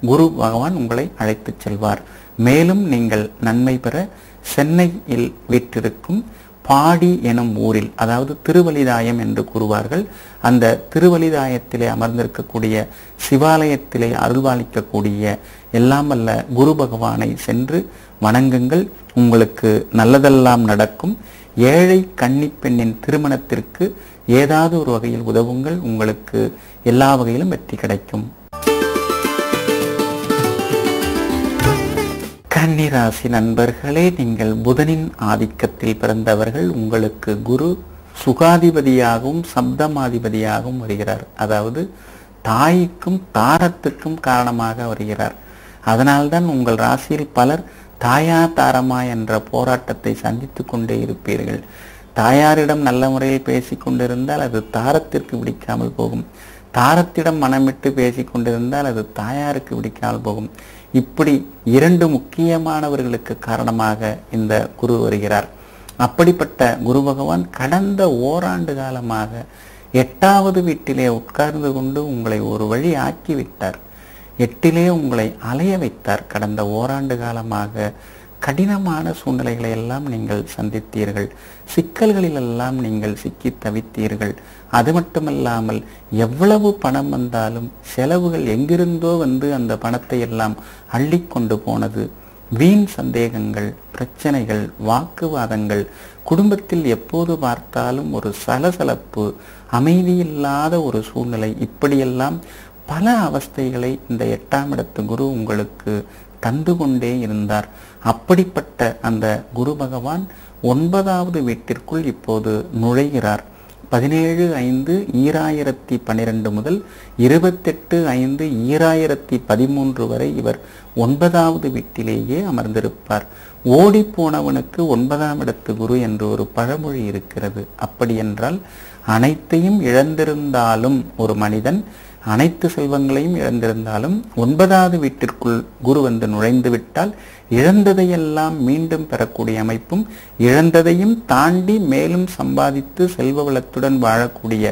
குரு பகவான் உங்களை அழைத்து செல்வார். மேலும் நீங்கள் நன்மை பெற சென்னையில் வீற்றிருக்கும் பாடி எனும் ஊரில், அதாவது திருவலிதாயம் என்று கூறுவார்கள், அந்த திருவலிதாயத்திலே அமர்ந்திருக்கக்கூடிய சிவாலயத்திலே அருள்பாலிக்கக்கூடிய எல்லாம் வல்ல குரு பகவானை சென்று வணங்குங்கள். உங்களுக்கு நல்லதெல்லாம் நடக்கும். ஏழை கன்னி பெண்ணின் திருமணத்திற்கு ஏதாவது ஒரு வகையில் உதவுங்கள். உங்களுக்கு எல்லா வகையிலும் வெற்றி கிடைக்கும். கன்னிராசி நண்பர்களே, நீங்கள் புதனின் ஆதிக்கத்தில் பிறந்தவர்கள். உங்களுக்கு குரு சுகாதிபதியாகவும் சப்தமாதிபதியாகவும் வருகிறார். அதாவது தாய்க்கும் தாரத்துக்கும் காரணமாக வருகிறார். அதனால்தான் உங்கள் ராசியில் பலர் தாயா தாரமா என்ற போராட்டத்தை சந்தித்து கொண்டே இருப்பீர்கள். தாயாரிடம் நல்ல முறையில் பேசி கொண்டிருந்தால் அது தாரத்திற்கு பிடிக்காமல் போகும். தாரத்திடம் மனமிட்டு பேசி கொண்டிருந்தால் அது தாயாருக்கு பிடிக்காமல் போகும். இப்படி இரண்டு முக்கியமானவர்களுக்கு காரணமாக இந்த குரு வருகிறார். அப்படிப்பட்ட குரு பகவான் கடந்த ஓராண்டு காலமாக 8வது வீட்டிலே உட்கார்ந்து கொண்டு உங்களை ஒரு வழி ஆக்கிவிட்டார். 8லே உங்களை அலைய வைத்தார். கடந்த ஓராண்டு காலமாக கடினமான சூழ்நிலைகளை எல்லாம் நீங்கள் சந்தித்தீர்கள். சிக்கல்களிலெல்லாம் நீங்கள் சிக்கி தவித்தீர்கள். அது மட்டுமல்லாமல் எவ்வளவு பணம் வந்தாலும் செலவுகள் எங்கிருந்தோ வந்து அந்த பணத்தை எல்லாம் அள்ளி கொண்டு போனது. வீண் சந்தேகங்கள், பிரச்சனைகள், வாக்குவாதங்கள், குடும்பத்தில் எப்போது பார்த்தாலும் ஒரு சலசலப்பு, அமைதியில்லாத ஒரு சூழ்நிலை, இப்படியெல்லாம் பல அவஸ்தைகளை இந்த 8ஆம் இடத்து குரு உங்களுக்கு தந்து கொண்டே இருந்தார். அப்படிப்பட்ட அந்த குரு பகவான் 9வது வீட்டிற்குள் இப்போது நுழைகிறார். 17/5/2012 முதல் 28/5/2013 வரை இவர் 9வது வீட்டிலேயே அமர்ந்திருப்பார். ஓடி போனவனுக்கு 9ஆம் இடத்து குரு என்று ஒரு பழமொழி இருக்கிறது. அப்படி என்றால் அனைத்தையும் இழந்திருந்தாலும் ஒரு மனிதன் அனைத்து செல்வங்களையும் இழந்திருந்தாலும் 9வது வீட்டிற்குள் குரு வந்து நுழைந்து விட்டால் இழந்ததையெல்லாம் மீண்டும் பெறக்கூடிய அமைப்பும், இழந்ததையும் தாண்டி மேலும் சம்பாதித்து செல்வ வளத்துடன் வாழக்கூடிய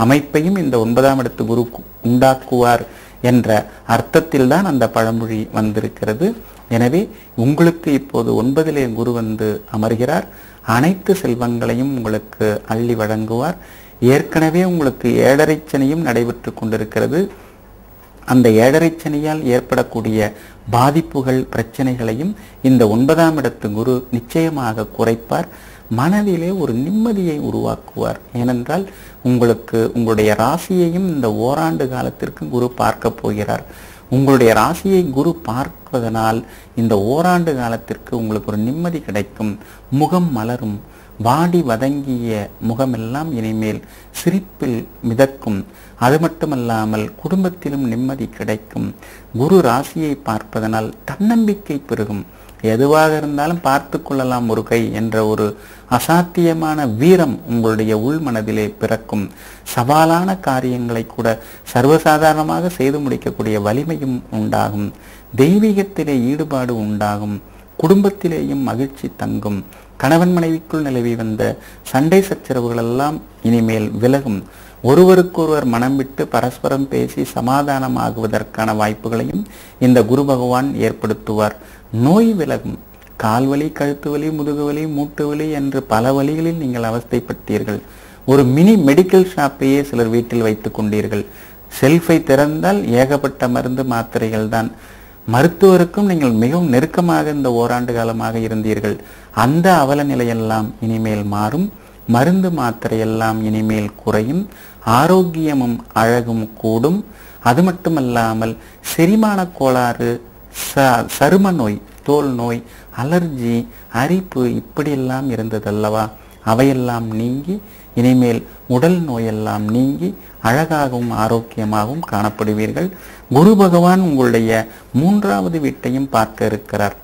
அமைப்பையும் இந்த 9ஆம் இடத்து குரு உண்டாக்குவார் என்ற அர்த்தத்தில் தான் அந்த பழமொழி வந்திருக்கிறது. எனவே உங்களுக்கு இப்போது 9லே குரு வந்து அமர்கிறார். அனைத்து செல்வங்களையும் உங்களுக்கு அள்ளி வழங்குவார். ஏற்கனவே உங்களுக்கு 7.5 சனியும் நடைபெற்று கொண்டிருக்கிறது. அந்த 7.5 சனியால் ஏற்படக்கூடிய பாதிப்புகள், பிரச்சனைகளையும் இந்த 9ஆம் இடத்து குரு நிச்சயமாக குறைப்பார். மனதிலே ஒரு நிம்மதியை உருவாக்குவார். ஏனென்றால் உங்களுக்கு உங்களுடைய ராசியையும் இந்த ஓராண்டு காலத்திற்கு குரு பார்க்க போகிறார். உங்களுடைய ராசியை குரு பார்ப்பதனால் இந்த ஓராண்டு காலத்திற்கு உங்களுக்கு ஒரு நிம்மதி கிடைக்கும். முகம் மலரும். வாடி வதங்கிய முகமெல்லாம் இனிமேல் சிரிப்பில் மிதக்கும். அது மட்டுமல்லாமல் குடும்பத்திலும் நிம்மதி கிடைக்கும். குரு ராசியை பார்ப்பதனால் தன்னம்பிக்கை பெருகும். எதுவாக இருந்தாலும் பார்த்து கொள்ளலாம் ஒரு கை என்ற ஒரு அசாத்தியமான வீரம் உங்களுடைய உள் மனதிலே பிறக்கும். சவாலான காரியங்களை கூட சர்வசாதாரணமாக செய்து முடிக்கக்கூடிய வலிமையும் உண்டாகும். தெய்வீகத்திலே ஈடுபாடு உண்டாகும். குடும்பத்திலேயும் மகிழ்ச்சி தங்கும். கணவன் மனைவிக்குள் நிலவி வந்த சண்டை சச்சரவுகள் எல்லாம் இனிமேல் விலகும். ஒருவருக்கொருவர் மனம் விட்டு பரஸ்பரம் பேசி சமாதானமாகுவதற்கான வாய்ப்புகளையும் இந்த குரு பகவான் ஏற்படுத்துவார். நோய் விலகும். கால்வலி, கழுத்து வலி, முதுகு வலி, மூட்டு வலி என்று பல வழிகளில் நீங்கள் அவஸ்தைப்பட்டீர்கள். ஒரு மினி மெடிக்கல் ஷாப்பையே சிலர் வீட்டில் வைத்துக் கொண்டீர்கள். செல்ஃபை திறந்தால் ஏகப்பட்ட மருந்து மாத்திரைகள் தான். மருத்துவருக்கும் நீங்கள் மிகவும் நெருக்கமாக இந்த ஓராண்டு காலமாக இருந்தீர்கள். அந்த அவல நிலையெல்லாம் இனிமேல் மாறும். மருந்து மாத்திரையெல்லாம் இனிமேல் குறையும். ஆரோக்கியமும் அழகும் கூடும். அது மட்டுமல்லாமல் செரிமான கோளாறு, சரும நோய், தோல் நோய், அலர்ஜி, அரிப்பு இப்படியெல்லாம் இருந்ததல்லவா, அவையெல்லாம் நீங்கி இனிமேல் உடல் நோயெல்லாம் நீங்கி அழகாகவும் ஆரோக்கியமாகவும் காணப்படுவீர்கள். குரு பகவான் உங்களுடைய 3வது வீட்டையும் பார்க்க இருக்கிறார்.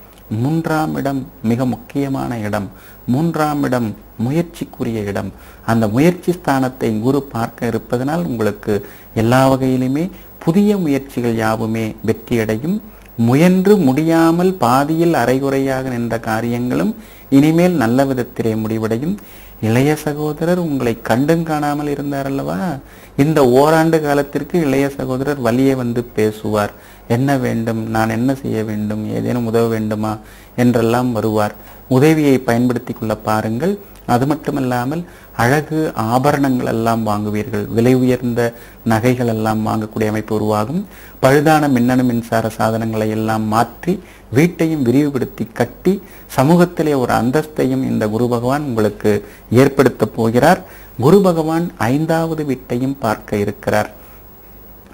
3ஆம் இடம் மிக முக்கியமான இடம். 3ஆம் இடம் முயற்சிக்குரிய இடம். அந்த முயற்சி ஸ்தானத்தை குரு பார்க்க இருப்பதனால் உங்களுக்கு எல்லா வகையிலுமே புதிய முயற்சிகள் யாவுமே வெற்றியடையும். முயன்று முடியாமல் பாதியில் அரைகுறையாக நின்ற காரியங்களும் இனிமேல் நல்ல விதத்திலே முடிவடையும். இளைய சகோதரர் உங்களை கண்டும் காணாமல் இருந்தார் அல்லவா, இந்த ஓராண்டு காலத்திற்கு இளைய சகோதரர் வழியே வந்து பேசுவார். என்ன வேண்டும், நான் என்ன செய்ய வேண்டும், ஏதேனும் உதவ வேண்டுமா என்றெல்லாம் வருவார். உதவியை பயன்படுத்தி கொள்ள பாருங்கள். அது மட்டுமல்லாமல் அழகு ஆபரணங்கள் எல்லாம் வாங்குவீர்கள். விலை உயர்ந்த நகைகள் எல்லாம் வாங்கக்கூடிய அமைப்பு உருவாகும். பழுதான மின்னணு மின்சார சாதனங்களை எல்லாம் மாற்றி வீட்டையும் விரிவுபடுத்தி கட்டி சமூகத்திலே ஒரு அந்தஸ்தையும் இந்த குரு பகவான் உங்களுக்கு ஏற்படுத்த போகிறார். குரு பகவான் 5வது வீட்டையும் பார்க்க இருக்கிறார்.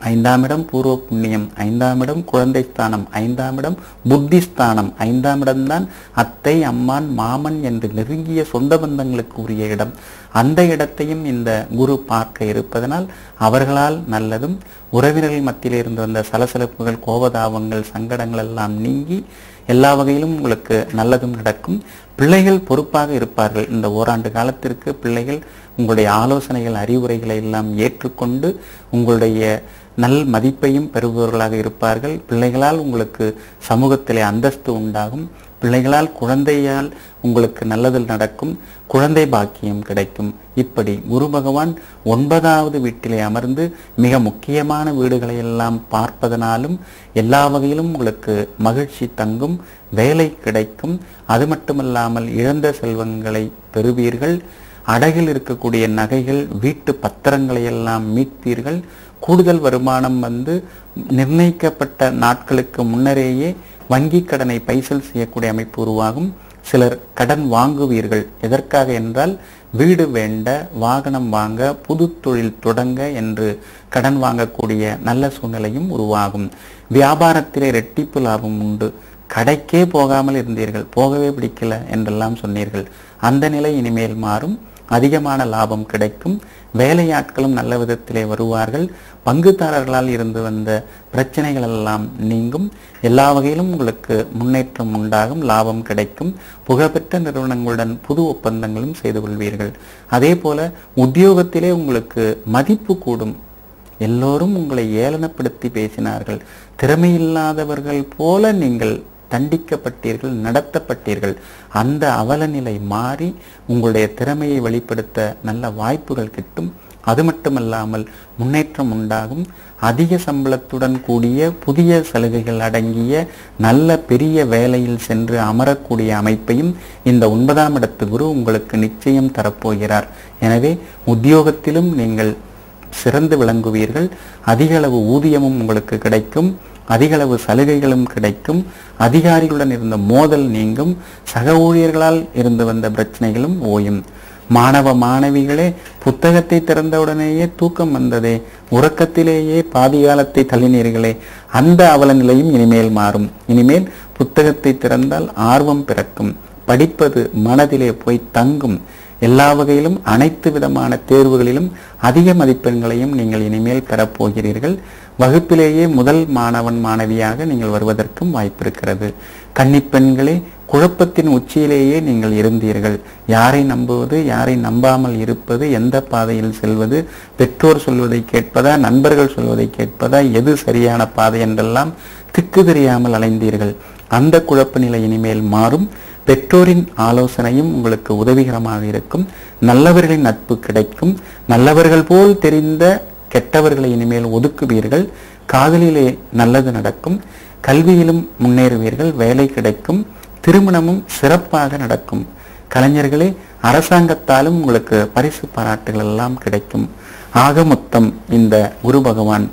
5ஆம் இடம் பூர்வ புண்ணியம், 5ஆம் இடம் குழந்தை ஸ்தானம், 5ஆம் இடம் புத்தி ஸ்தானம். 5ஆம் இடம்தான் அத்தை, அம்மான், மாமன் என்று நெருங்கிய சொந்த பந்தங்களுக்கு உரிய இடம். அந்த இடத்தையும் இந்த குரு பார்க்க இருப்பதனால் அவர்களால் நல்லதும், உறவினர்கள் மத்தியில் இருந்து வந்த சலசலப்புகள், கோபதாபங்கள், சங்கடங்கள் எல்லாம் நீங்கி எல்லா வகையிலும் உங்களுக்கு நல்லதும் நடக்கும். பிள்ளைகள் பொறுப்பாக இருப்பார்கள். இந்த ஓராண்டு காலத்திற்கு பிள்ளைகள் உங்களுடைய ஆலோசனைகள், அறிவுரைகளை எல்லாம் ஏற்றுக்கொண்டு உங்களுடைய நல் மதிப்பையும் பெறுபவர்களாக இருப்பார்கள். பிள்ளைகளால் உங்களுக்கு சமூகத்திலே அந்தஸ்து உண்டாகும். பிள்ளைகளால், குழந்தையால் உங்களுக்கு நல்லதில் நடக்கும். குழந்தை பாக்கியம் கிடைக்கும். இப்படி குரு பகவான் 9வது வீட்டிலே அமர்ந்து மிக முக்கியமான வீடுகளை எல்லாம் பார்ப்பதனாலும் எல்லா வகையிலும் உங்களுக்கு மகிழ்ச்சி தங்கும், வேலை கிடைக்கும். அது மட்டுமல்லாமல் இழந்த செல்வங்களை பெறுவீர்கள். அடகில் இருக்கக்கூடிய நகைகள், வீட்டு பத்திரங்களை எல்லாம் மீட்பீர்கள். கூடுதல் வருமானம் நிர்ணயிக்கப்பட்ட நாட்களுக்கு முன்னரேயே வங்கி கடனை பைசல் செய்யக்கூடிய அமைப்பு உருவாகும். சிலர் கடன் வாங்குவீர்கள். எதற்காக என்றால் வீடு வேண்ட, வாகனம் வாங்க, புது தொழில் தொடங்க என்று கடன் வாங்கக்கூடிய நல்ல சூழ்நிலையும் உருவாகும். வியாபாரத்திலே ரெட்டிப்பு லாபம் உண்டு. கடைக்கே போகாமல் இருந்தீர்கள், போகவே பிடிக்கல என்றெல்லாம் சொன்னீர்கள். அந்த நிலை இனிமேல் மாறும். அதிகமான லாபம் கிடைக்கும். வேலையாட்களும் நல்ல விதத்திலே வருவார்கள். பங்குதாரர்களால் இருந்து வந்த பிரச்சனைகள் எல்லாம் நீங்கும். எல்லா வகையிலும் உங்களுக்கு முன்னேற்றம் உண்டாகும், லாபம் கிடைக்கும். புகழ்பெற்ற நிறுவனங்களுடன் புது ஒப்பந்தங்களும் செய்து கொள்வீர்கள். அதே போல உத்தியோகத்திலே உங்களுக்கு மதிப்பு கூடும். எல்லோரும் உங்களை ஏளனப்படுத்தி பேசினார்கள். திறமையில்லாதவர்கள் போல நீங்கள் தண்டிக்கப்பட்டீர்கள், நடத்தப்பட்டீர்கள். அந்த அவலநிலை மாறி உங்களுடைய திறமையை வெளிப்படுத்த நல்ல வாய்ப்புகள் கிட்டும். அது மட்டுமல்லாமல் முன்னேற்றம் உண்டாகும். அதிக சம்பளத்துடன் கூடிய புதிய சலுகைகள் அடங்கிய நல்ல பெரிய வேலையில் சென்று அமரக்கூடிய அமைப்பையும் இந்த 9ஆம் இடத்து குரு உங்களுக்கு நிச்சயம் தரப்போகிறார். எனவே உத்தியோகத்திலும் நீங்கள் சிறந்து விளங்குவீர்கள். அதிக அளவு ஊதியமும் உங்களுக்கு கிடைக்கும். அதிகளவு சலுகைகளும் கிடைக்கும். அதிகாரிகளுடன் இருந்த மோதல் நீங்கும். சக ஊழியர்களால் இருந்து வந்த பிரச்சனைகளும் ஓயும். மாணவ மாணவிகளே, புத்தகத்தை திறந்தவுடனேயே தூக்கம் வந்ததே, உறக்கத்திலேயே பாதி காலத்தை தள்ளினீர்களே, அந்த அவல நிலையும் இனிமேல் மாறும். இனிமேல் புத்தகத்தை திறந்தால் ஆர்வம் பிறக்கும். படிப்பது மனதிலே போய் தங்கும். எல்லா வகையிலும் அனைத்து விதமான தேர்வுகளிலும் அதிக மதிப்பெண்களையும் நீங்கள் இனிமேல் பெறப்போகிறீர்கள். வகுப்பிலேயே முதல் மாணவன் மாணவியாக நீங்கள் வருவதற்கும் வாய்ப்பு இருக்கிறது. கன்னிப்பெண்களே, குழப்பத்தின் உச்சியிலேயே நீங்கள் இருந்தீர்கள். யாரை நம்புவது, யாரை நம்பாமல் இருப்பது, எந்த பாதையில் செல்வது, பெற்றோர் சொல்வதை கேட்பதா, நண்பர்கள் சொல்வதை கேட்பதா, எது சரியான பாதை என்றெல்லாம் திக்கு தெரியாமல் அலைந்தீர்கள். அந்த குழப்ப நிலை இனிமேல் மாறும். பெற்றோரின் ஆலோசனையும் உங்களுக்கு உதவிகரமாக இருக்கும். நல்லவர்களின் நட்பு கிடைக்கும். நல்லவர்கள் போல் தெரிந்த கெட்டவர்களை இனிமேல் ஒதுக்குவீர்கள். காதலிலே நல்லது நடக்கும். கல்வியிலும் முன்னேறுவீர்கள். வேலை கிடைக்கும். திருமணமும் சிறப்பாக நடக்கும். கலைஞர்களே, அரசாங்கத்தாலும் உங்களுக்கு பரிசு பாராட்டுகள் எல்லாம் கிடைக்கும். ஆக மொத்தம் இந்த குரு பகவான்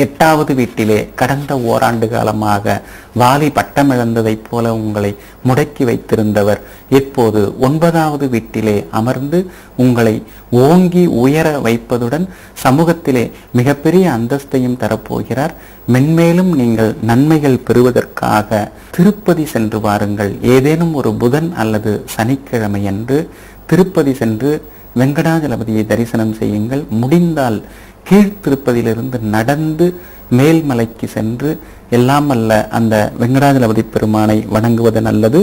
8வது வீட்டிலே கடந்த ஓராண்டு காலமாக வாலி பட்டமிழந்ததைப் போல உங்களை முடக்கி வைத்திருந்தவர் இப்போது 9வது வீட்டிலே அமர்ந்து உங்களை ஓங்கி உயர வைப்பதுடன் சமூகத்திலே மிகப்பெரிய அந்தஸ்தையும் தரப்போகிறார். மென்மேலும் நீங்கள் நன்மைகள் பெறுவதற்காக திருப்பதி சென்று வாருங்கள். ஏதேனும் ஒரு புதன் அல்லது சனிக்கிழமை அன்று திருப்பதி சென்று வெங்கடாஜலபதியை தரிசனம் செய்யுங்கள். முடிந்தால் கீழ்த்திருப்பதிலிருந்து நடந்து மேல்மலைக்கு சென்று எல்லாம் அல்ல அந்த வெங்கடாஜலபதி பெருமானை வணங்குவது நல்லது.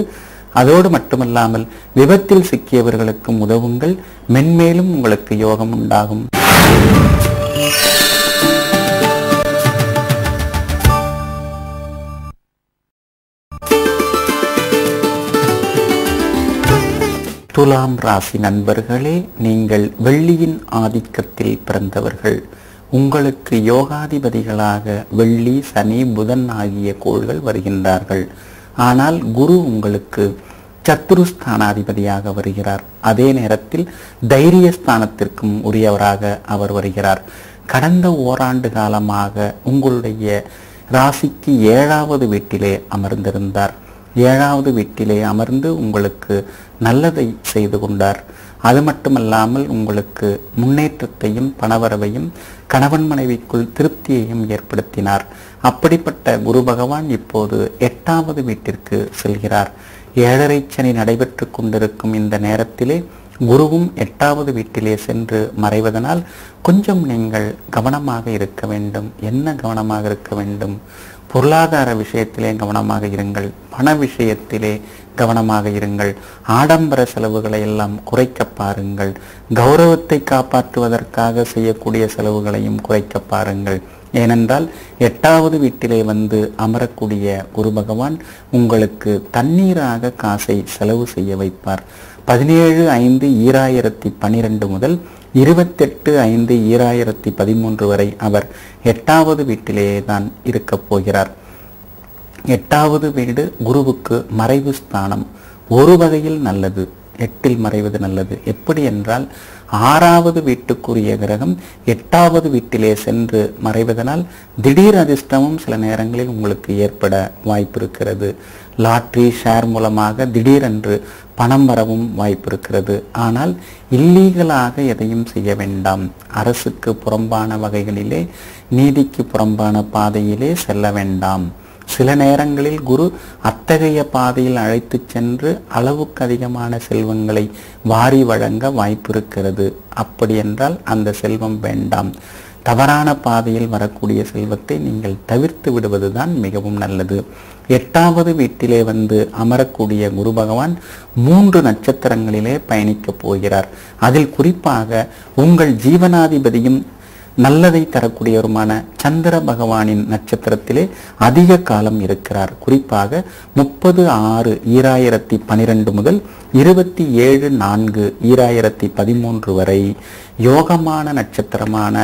அதோடு மட்டுமல்லாமல் விபத்தில் சிக்கியவர்களுக்கும் உதவுங்கள். மென்மேலும் உங்களுக்கு யோகம் உண்டாகும். துலாம் ராசி நண்பர்களே, நீங்கள் வெள்ளியின் ஆதிக்கத்தில் பிறந்தவர்கள். உங்களுக்கு யோகாதிபதிகளாக வெள்ளி, சனி, புதன் ஆகிய கோள்கள் வருகின்றார்கள். ஆனால் குரு உங்களுக்கு சத்துருஸ்தானாதிபதியாக வருகிறார். அதே நேரத்தில் தைரியஸ்தானத்திற்கும் உரியவராக அவர் வருகிறார். கடந்த ஓராண்டு காலமாக உங்களுடைய ராசிக்கு 7வது வீட்டிலே அமர்ந்திருந்தார். 7வது வீட்டிலே அமர்ந்து உங்களுக்கு நல்லதை செய்து கொண்டார். அது மட்டுமல்லாமல் உங்களுக்கு முன்னேற்றத்தையும் பணவரவையும் கணவன் மனைவிக்குள் திருப்தியையும் ஏற்படுத்தினார். அப்படிப்பட்ட குரு பகவான் இப்போது 8வது வீட்டிற்கு செல்கிறார். 7.5 சனி நடைபெற்று கொண்டிருக்கும் இந்த நேரத்திலே குருவும் 8வது வீட்டிலே சென்று மறைவதனால் கொஞ்சம் நீங்கள் கவனமாக இருக்க வேண்டும். என்ன கவனமாக இருக்க வேண்டும்? பொருளாதார விஷயத்திலே கவனமாக இருங்கள், பண விஷயத்திலே கவனமாக இருங்கள், ஆடம்பர செலவுகளை எல்லாம் குறைக்க பாருங்கள், கௌரவத்தை காப்பாற்றுவதற்காக செய்யக்கூடிய செலவுகளையும் குறைக்க பாருங்கள். ஏனென்றால் 8வது வீட்டிலே வந்து அமரக்கூடிய குரு பகவான் உங்களுக்கு தண்ணீராக காசை செலவு செய்ய வைப்பார். 17/5/2012 முதல் 28/5/2013 வரை அவர் 8வது வீட்டிலேயே தான் இருக்க போகிறார். 8வது வீடு குருவுக்கு மறைவு ஸ்தானம். ஒரு வகையில் நல்லது, 8இல் மறைவது நல்லது. எப்படி என்றால் 6வது வீட்டுக்குரிய கிரகம் 8வது வீட்டிலே சென்று மறைவதனால் திடீர் அதிர்ஷ்டமும் சில நேரங்களில் உங்களுக்கு ஏற்பட வாய்ப்பு இருக்கிறது. லாட்ரி, ஷேர் மூலமாக திடீரென்று பணம் வரவும் வாய்ப்பு இருக்கிறது. ஆனால் இல்லீகலாக எதையும் செய்ய வேண்டாம். அரசுக்கு புறம்பான வகைகளிலே, நீதிக்கு புறம்பான பாதையிலே செல்ல வேண்டாம். சில நேரங்களில் குரு அத்தகைய பாதையில் அழைத்து சென்று அளவுக்கு அதிகமான செல்வங்களை வாரி வழங்க வாய்ப்பு இருக்கிறது. அப்படி என்றால் அந்த செல்வம் வேண்டாம். தவறான பாதையில் வரக்கூடிய செல்வத்தை நீங்கள் தவிர்த்து விடுவதுதான் மிகவும் நல்லது. 8வது வீட்டிலே வந்து அமரக்கூடிய குரு பகவான் 3 நட்சத்திரங்களிலே பயணிக்கப் போகிறார். அதில் குறிப்பாக உங்கள் ஜீவனாதிபதியும் நல்லதை தரக்கூடியவருமான சந்திர பகவானின் நட்சத்திரத்திலே அதிக காலம் இருக்கிறார். குறிப்பாக 30/6/2012 முதல் 27/4/2013 வரை யோகமான நட்சத்திரமான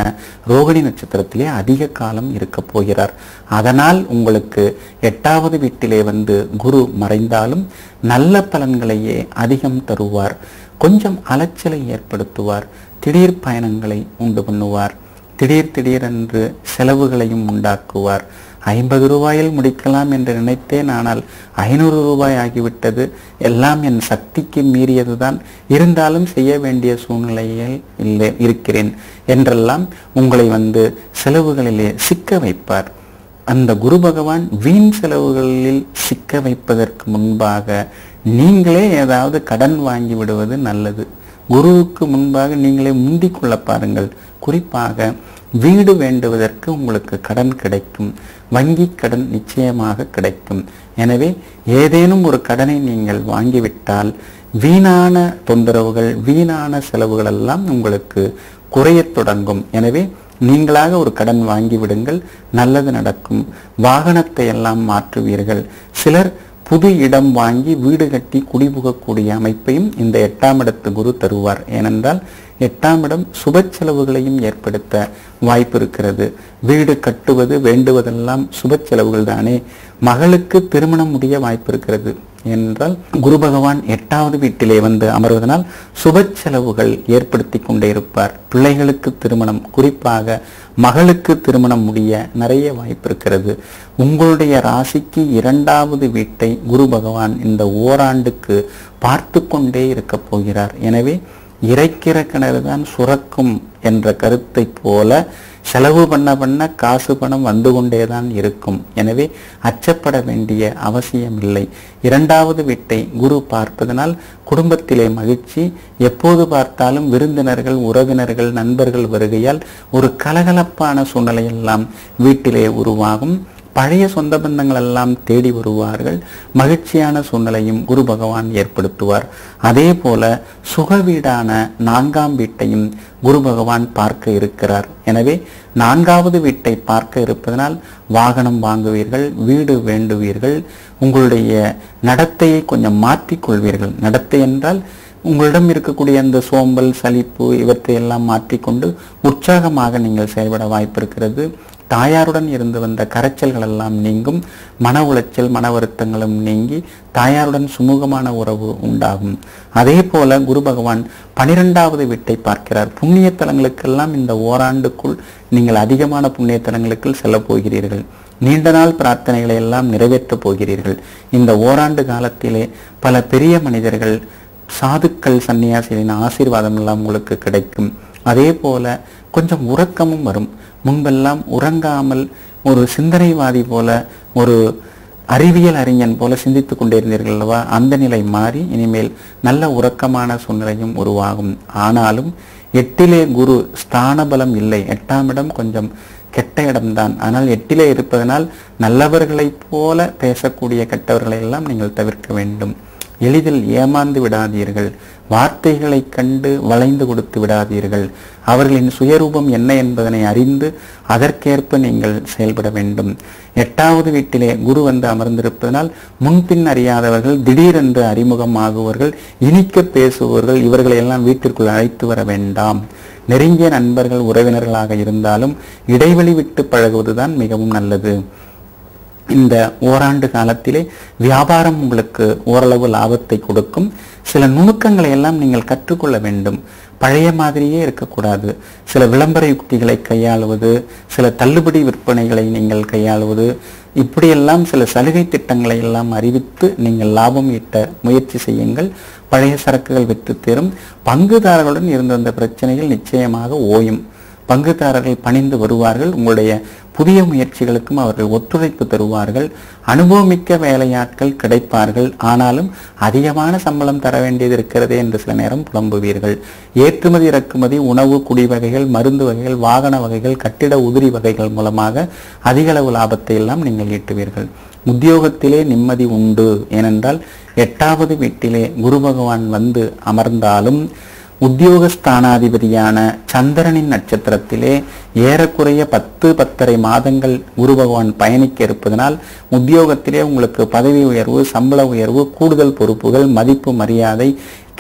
ரோகிணி நட்சத்திரத்திலே அதிக காலம் இருக்க போகிறார். அதனால் உங்களுக்கு 8வது வீட்டிலே வந்து குரு மறைந்தாலும் நல்ல பலன்களையே அதிகம் தருவார். கொஞ்சம் அலைச்சலை ஏற்படுத்துவார். திடீர் பயணங்களை உண்டு பண்ணுவார். திடீரென்று செலவுகளையும் உண்டாக்குவார். 50 ரூபாயில் முடிக்கலாம் என்று நினைத்தேன், ஆனால் 500 ரூபாய் ஆகிவிட்டது. எல்லாம் என் சக்திக்கு மீறியதுதான், இருந்தாலும் செய்ய வேண்டிய சூழ்நிலையில் இல்லை இருக்கிறேன் என்றெல்லாம் உங்களை வந்து செலவுகளிலே சிக்க வைப்பார். அந்த குரு பகவான் வீண் செலவுகளில் சிக்க வைப்பதற்கு முன்பாக நீங்களே ஏதாவது கடன் வாங்கி விடுவது நல்லது. குருவுக்கு முன்பாக நீங்களே முந்திக் கொள்ள பாருங்கள். குறிப்பாக வீடு வேண்டுவதற்கு உங்களுக்கு கடன் கிடைக்கும். வங்கி கடன் நிச்சயமாக கிடைக்கும். எனவே ஏதேனும் ஒரு கடனை நீங்கள் வாங்கிவிட்டால் வீணான தொந்தரவுகள், வீணான செலவுகள் எல்லாம் உங்களுக்கு குறையத் தொடங்கும். எனவே நீங்களாக ஒரு கடன் வாங்கி விடுங்கள், நல்லது நடக்கும். வாகனத்தை எல்லாம் மாற்றுவீர்கள். சிலர் புது இடம் வாங்கி வீடு கட்டி குடிபுகக்கூடிய அமைப்பையும் இந்த 8ஆம் இடத்து குரு தருவார். ஏனென்றால் 8ஆம் இடம் சுப செலவுகளையும் ஏற்படுத்த வாய்ப்பு இருக்கிறது. வீடு கட்டுவது வேண்டுவதெல்லாம் சுப செலவுகள் தானே. மகளுக்கு திருமணம் முடிய வாய்ப்பு இருக்கிறது என்றால் குரு பகவான் 8வது வீட்டிலே வந்து அமர்வதனால் சுப செலவுகள் ஏற்படுத்தி கொண்டே இருப்பார். பிள்ளைகளுக்கு திருமணம், குறிப்பாக மகளுக்கு திருமணம் முடிய நிறைய வாய்ப்பு இருக்கிறது. உங்களுடைய ராசிக்கு 2வது வீட்டை குரு பகவான் இந்த ஓராண்டுக்கு பார்த்து கொண்டே இருக்க போகிறார். எனவே இறைக்கிற கிணறு தான் சுரக்கும் என்ற கருத்தை போல செலவு பண்ண காசு பணம் வந்து கொண்டேதான் இருக்கும். எனவே அச்சப்பட வேண்டிய அவசியம் இல்லை. 2வது வீட்டை குரு பார்ப்பதனால் குடும்பத்திலே மகிழ்ச்சி. எப்போது பார்த்தாலும் விருந்தினர்கள், உறவினர்கள், நண்பர்கள் வருகையால் ஒரு கலகலப்பான சூழ்நிலையெல்லாம் வீட்டிலே உருவாகும். பழைய சொந்த பந்தங்கள் எல்லாம் தேடி வருவார்கள். மகிழ்ச்சியான சூழ்நிலையும் குரு பகவான் ஏற்படுத்துவார். அதே போல சுக வீடான 4ஆம் வீட்டையும் குரு பகவான் பார்க்க இருக்கிறார். எனவே 4வது வீட்டை பார்க்க இருப்பதனால் வாகனம் வாங்குவீர்கள், வீடு வேண்டுவீர்கள். உங்களுடைய நடத்தையை கொஞ்சம் மாற்றிக்கொள்வீர்கள். நடத்தை என்றால் உங்களிடம் இருக்கக்கூடிய அந்த சோம்பல், சலிப்பு இவற்றையெல்லாம் மாற்றிக்கொண்டு உற்சாகமாக நீங்கள் செயல்பட வாய்ப்பு இருக்கிறது. தாயாருடன் இருந்து வந்த கரைச்சல்கள் எல்லாம் நீங்கும். மன உளைச்சல், மன வருத்தங்களும் நீங்கி தாயாருடன் சுமூகமான உறவு உண்டாகும். அதே போல குரு பகவான் 12வது வீட்டை பார்க்கிறார். புண்ணிய தலங்களுக்கெல்லாம் இந்த ஓராண்டுக்குள் நீங்கள் அதிகமான புண்ணிய தலங்களுக்கு செல்ல போகிறீர்கள். நீண்ட நாள் பிரார்த்தனைகளை எல்லாம் நிறைவேற்றப் போகிறீர்கள். இந்த ஓராண்டு காலத்திலே பல பெரிய மனிதர்கள், சாதுக்கள், சன்னியாசிகளின் ஆசீர்வாதம் எல்லாம் உங்களுக்கு கிடைக்கும். அதே போல கொஞ்சம் உறக்கமும் வரும். முன்பெல்லாம் உறங்காமல் ஒரு சிந்தனைவாதி போல, ஒரு அறிவியல் அறிஞன் போல சிந்தித்துக் கொண்டிருந்தீர்கள் அல்லவா? அந்த நிலை மாறி இனிமேல் நல்ல உறக்கமான சூழ்நிலையும் உருவாகும். ஆனாலும் 8லே குரு ஸ்தான பலம் இல்லை. 8ஆம் இடம் கொஞ்சம் கெட்ட இடம்தான். ஆனால் 8லே இருப்பதனால் நல்லவர்களைப் போல பேசக்கூடிய கெட்டவர்களை எல்லாம் நீங்கள் தவிர்க்க வேண்டும். எளிதில் ஏமாந்து விடாதீர்கள். வார்த்தைகளை கண்டு வளைந்து கொடுத்து விடாதீர்கள். அவர்களின் சுயரூபம் என்ன என்பதனை அறிந்து அதற்கேற்ப நீங்கள் செயல்பட வேண்டும். 8வது வீட்டிலே குரு வந்து அமர்ந்திருப்பதனால் முன்பின் அறியாதவர்கள், திடீரென்று அறிமுகம் ஆகுவர்கள், இனிக்க பேசுபவர்கள், இவர்களை எல்லாம் வீட்டிற்குள் அழைத்து வர வேண்டாம். நெருங்கிய நண்பர்கள், உறவினர்களாக இருந்தாலும் இடைவெளி விட்டு பழகுவதுதான் மிகவும் நல்லது. இந்த ஓராண்டு காலத்திலே வியாபாரம் உங்களுக்கு ஓரளவு லாபத்தை கொடுக்கும். சில நுணுக்கங்களை எல்லாம் நீங்கள் கற்றுக்கொள்ள வேண்டும். பழைய மாதிரியே இருக்கக்கூடாது. சில விளம்பர யுக்திகளை கையாளுவது, சில தள்ளுபடி விற்பனைகளை நீங்கள் கையாளுவது, இப்படியெல்லாம் சில சலுகை திட்டங்களை எல்லாம் அறிவித்து நீங்கள் லாபம் ஈட்ட முயற்சி செய்யுங்கள். பழைய சரக்குகள் விற்று தரும். பங்குதாரர்களுடன் இருந்த அந்த பிரச்சனைகள் நிச்சயமாக ஓயும். பங்குதாரர்கள் பணிந்து வருவார்கள். உங்களுடைய புதிய முயற்சிகளுக்கும் அவர்கள் ஒத்துழைப்பு தருவார்கள். அனுபவமிக்க வேலையாட்கள் கிடைப்பார்கள். ஆனாலும் அதிகமான சம்பளம் தர வேண்டியது இருக்கிறதே என்று சில நேரம் புலம்புவீர்கள். ஏற்றுமதி இறக்குமதி, உணவு, குடி வகைகள், மருந்து வகைகள், வாகன வகைகள், கட்டிட உதிரி வகைகள் மூலமாக அதிக அளவு லாபத்தை எல்லாம் நீங்கள் ஈட்டுவீர்கள். உத்தியோகத்திலே நிம்மதி உண்டு. ஏனென்றால் 8வது வீட்டிலே குரு பகவான் வந்து அமர்ந்தாலும் உத்தியோகஸ்தானாதிபதியான சந்திரனின் நட்சத்திரத்திலே ஏறக்குறைய 10-10.5 மாதங்கள் குரு பகவான் பயணிக்க இருப்பதனால் உத்தியோகத்திலே உங்களுக்கு பதவி உயர்வு, சம்பள உயர்வு, கூடுதல் பொறுப்புகள், மதிப்பு, மரியாதை,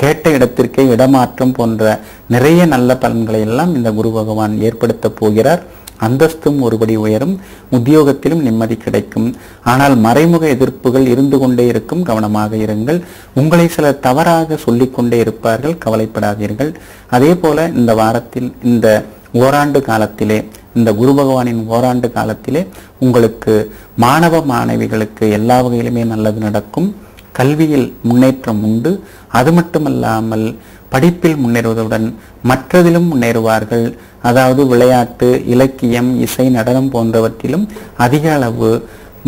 கேட்ட இடத்திற்கே இடமாற்றம் போன்ற நிறைய நல்ல பலன்களை எல்லாம் இந்த குரு பகவான் ஏற்படுத்த போகிறார். அந்தஸ்தும் ஒருபடி உயரும். உத்தியோகத்திலும் நிம்மதி கிடைக்கும். ஆனால் மறைமுக எதிர்ப்புகள் இருந்து கொண்டே இருக்கும். கவனமாக இருங்கள். உங்களை சிலர் தவறாக சொல்லிக்கொண்டே இருப்பார்கள். கவலைப்படாதீர்கள். அதே போல இந்த வாரத்தில், இந்த ஓராண்டு காலத்திலே, இந்த குரு பகவானின் ஓராண்டு காலத்திலே உங்களுக்கு மாணவ மாணவிகளுக்கு எல்லா வகையிலுமே நல்லது நடக்கும். கல்வியில் முன்னேற்றம் உண்டு. அது மட்டுமல்லாமல் படிப்பில் முன்னேறுவதுடன் மற்றதிலும் முன்னேறுவார்கள். அதாவது விளையாட்டு, இலக்கியம், இசை, நடனம் போன்றவற்றிலும் அதிக அளவு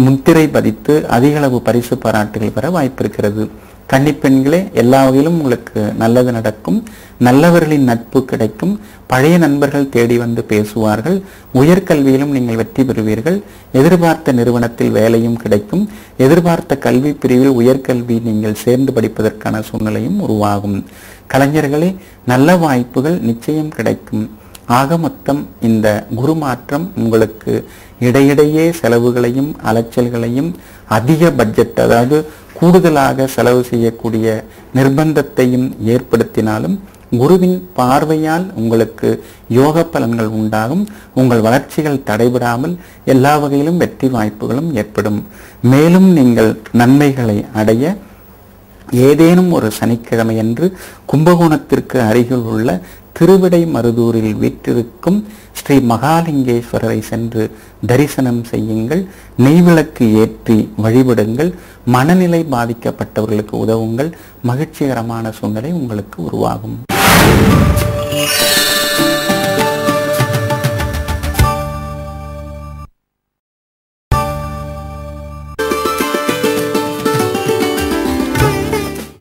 முத்திரை பதித்து அதிக அளவு பரிசு பாராட்டுகள் பெற வாய்ப்பிருக்கிறது. கன்னிப்பெண்களே, எல்லா வகையிலும் உங்களுக்கு நல்லது நடக்கும். நல்லவர்களின் நட்பு கிடைக்கும். பழைய நண்பர்கள் தேடி வந்து பேசுவார்கள். உயர்கல்வியிலும் நீங்கள் வெற்றி பெறுவீர்கள். எதிர்பார்த்த நிறுவனத்தில் வேலையும் கிடைக்கும். எதிர்பார்த்த கல்வி பிரிவில் உயர்கல்வி நீங்கள் சேர்ந்து படிப்பதற்கான சூழ்நிலையும் உருவாகும். கலைஞர்களே, நல்ல வாய்ப்புகள் நிச்சயம் கிடைக்கும். ஆக மொத்தம் இந்த குரு மாற்றம் உங்களுக்கு இடையிடையே செலவுகளையும் அலைச்சல்களையும் அதிக பட்ஜெட், அதாவது கூடுதலாக செலவு செய்யக்கூடிய நிர்பந்தத்தையும் ஏற்படுத்தினாலும் குருவின் பார்வையால் உங்களுக்கு யோக பலன்கள் உண்டாகும். உங்கள் வளர்ச்சிகள் தடைபடாமல் எல்லா வகையிலும் வெற்றி வாய்ப்புகளும் ஏற்படும். மேலும் நீங்கள் நன்மைகளை அடைய ஏதேனும் ஒரு சனிக்கிழமையன்று கும்பகோணத்திற்கு அருகில் உள்ள திருவிடை மருதூரில் வீற்றிருக்கும் ஸ்ரீ மகாலிங்கேஸ்வரரை சென்று தரிசனம் செய்யுங்கள். நெய்விளக்கு ஏற்றி வழிபடுங்கள். மனநிலை பாதிக்கப்பட்டவர்களுக்கு உதவுங்கள். மகிழ்ச்சிகரமான சூழ்நிலை உங்களுக்கு உருவாகும்.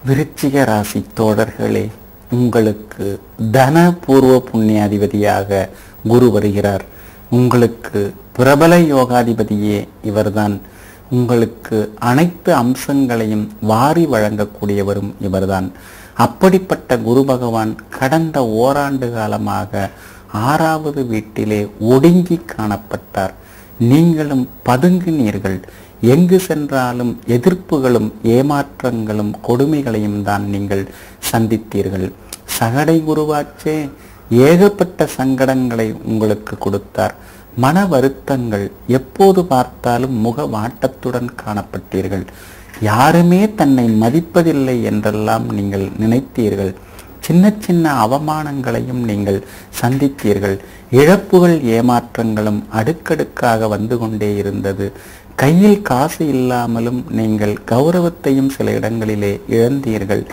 விருச்சிக ராசி தோழர்களே, உங்களுக்கு தன பூர்வ புண்ணியாதிபதியாக குரு வருகிறார். உங்களுக்கு பிரபல யோகாதிபதியே இவர்தான். உங்களுக்கு அனைத்து அம்சங்களையும் வாரி வழங்கக்கூடியவரும் இவர்தான். அப்படிப்பட்ட குரு பகவான் கடந்த ஓராண்டு காலமாக 6வது வீட்டிலே ஒடுங்கி காணப்பட்டார். நீங்களும் பதுங்கினீர்கள். எங்கு சென்றாலும் எதிர்ப்புகளும் ஏமாற்றங்களும் கொடுமைகளையும் தான் நீங்கள் சந்தித்தீர்கள். சகடை குருவாச்சே, ஏகப்பட்ட சங்கடங்களை உங்களுக்கு கொடுத்தார். மன வருத்தங்கள், எப்போது பார்த்தாலும் முக வாட்டத்துடன் காணப்பட்டீர்கள். யாருமே தன்னை மதிப்பதில்லை என்றெல்லாம் நீங்கள் நினைத்தீர்கள். சின்ன சின்ன அவமானங்களையும் நீங்கள் சந்தித்தீர்கள். இழப்புகள், ஏமாற்றங்களும் அடுக்கடுக்காக வந்து கொண்டே இருந்தது. கையில் காசு இல்லாமலும் நீங்கள் கௌரவத்தையும் சில இடங்களிலே இழந்தீர்கள்.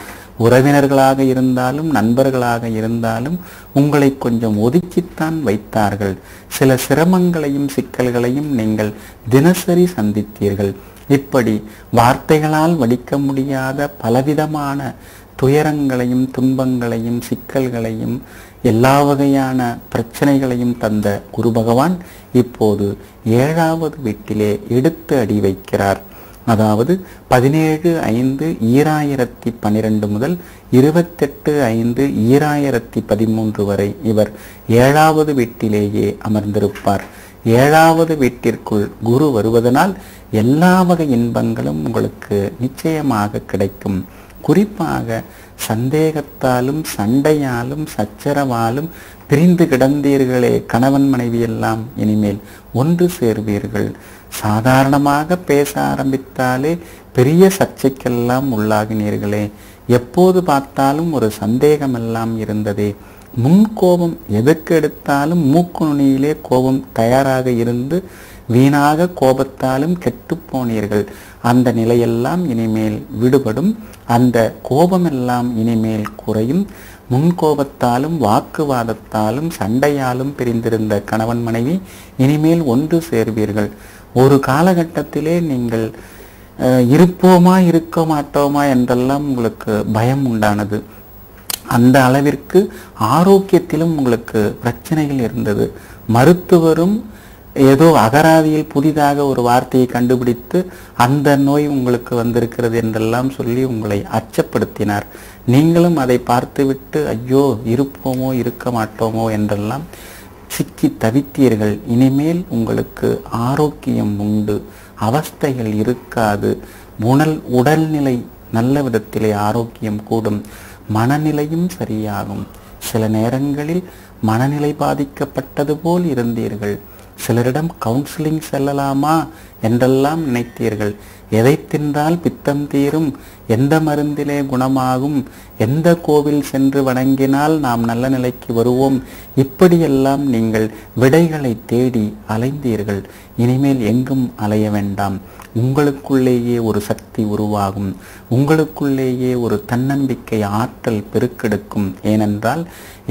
உறவினர்களாக இருந்தாலும் நண்பர்களாக இருந்தாலும் உங்களை கொஞ்சம் ஒதுக்கித்தான் வைத்தார்கள். சில சிரமங்களையும் சிக்கல்களையும் நீங்கள் தினசரி சந்தித்தீர்கள். இப்படி வார்த்தைகளால் வடிக்க முடியாத பலவிதமான துயரங்களையும் துன்பங்களையும் சிக்கல்களையும் எல்லா வகையான பிரச்சனைகளையும் தந்த குரு பகவான் இப்போது 7வது வீட்டிலே எடுத்து அடி வைக்கிறார். அதாவது 17/5/2012 முதல் 28/5/2013 வரை இவர் 7வது வீட்டிலேயே அமர்ந்திருப்பார். 7வது வீட்டிற்குள் குரு வருவதனால் எல்லா வகை இன்பங்களும் உங்களுக்கு நிச்சயமாக கிடைக்கும். குறிப்பாக சந்தேகத்தாலும் சண்டையாலும் சச்சரவாலும் பிரிந்து கிடந்தீர்களே கணவன் மனைவி எல்லாம் இனிமேல் ஒன்று சேர்வீர்கள். சாதாரணமாக பேச ஆரம்பித்தாலே பெரிய சர்ச்சைக்கெல்லாம் உள்ளாகினீர்களே. எப்போது பார்த்தாலும் ஒரு சந்தேகமெல்லாம் இருந்ததே. முன்கோபம் எதற்கு எடுத்தாலும் மூக்கு நுனியிலே கோபம் தயாராக இருந்து வீணாக கோபத்தாலும் கெட்டு போனீர்கள். அந்த நிலையெல்லாம் இனிமேல் விடுபடும். அந்த கோபமெல்லாம் இனிமேல் குறையும். முன்கோபத்தாலும் வாக்குவாதத்தாலும் சண்டையாலும் பிரிந்திருந்த கணவன் மனைவி இனிமேல் ஒன்று சேர்வீர்கள். ஒரு காலகட்டத்திலே நீங்கள் இருப்போமா இருக்க மாட்டோமா என்றெல்லாம் உங்களுக்கு பயம் உண்டானது. அந்த அளவிற்கு ஆரோக்கியத்திலும் உங்களுக்கு பிரச்சனைகள் இருந்தது. மருத்துவரும் ஏதோ அகராதியில் புதிதாக ஒரு வார்த்தையை கண்டுபிடித்து அந்த நோய் உங்களுக்கு வந்திருக்கிறது என்றெல்லாம் சொல்லி உங்களை அச்சப்படுத்தினார். நீங்களும் அதை பார்த்துவிட்டு ஐயோ இருப்போமோ இருக்க மாட்டோமோ என்றெல்லாம் சிக்கி தவித்தீர்கள். இனிமேல் உங்களுக்கு ஆரோக்கியம் உண்டு, அவஸ்தைகள் இருக்காது. உடல்நிலை நல்ல விதத்திலே ஆரோக்கியம் கூடும், மனநிலையும் சரியாகும். சில நேரங்களில் மனநிலை பாதிக்கப்பட்டது போல் இருந்தீர்கள். சிலரிடம் கவுன்சிலிங் செல்லலாமா என்றெல்லாம் நினைத்தீர்கள். எதை தின்றால் பித்தம் தீரும், எந்த மருந்திலே குணமாகும், எந்த கோவில் சென்று வணங்கினால் நாம் நல்ல நிலைக்கு வருவோம், இப்படியெல்லாம் நீங்கள் விடைகளை தேடி அலைந்தீர்கள். இனிமேல் எங்கும் அலைய வேண்டாம். உங்களுக்குள்ளேயே ஒரு சக்தி உருவாகும். உங்களுக்குள்ளேயே ஒரு தன்னம்பிக்கை ஆற்றல் பெருக்கெடுக்கும். ஏனென்றால்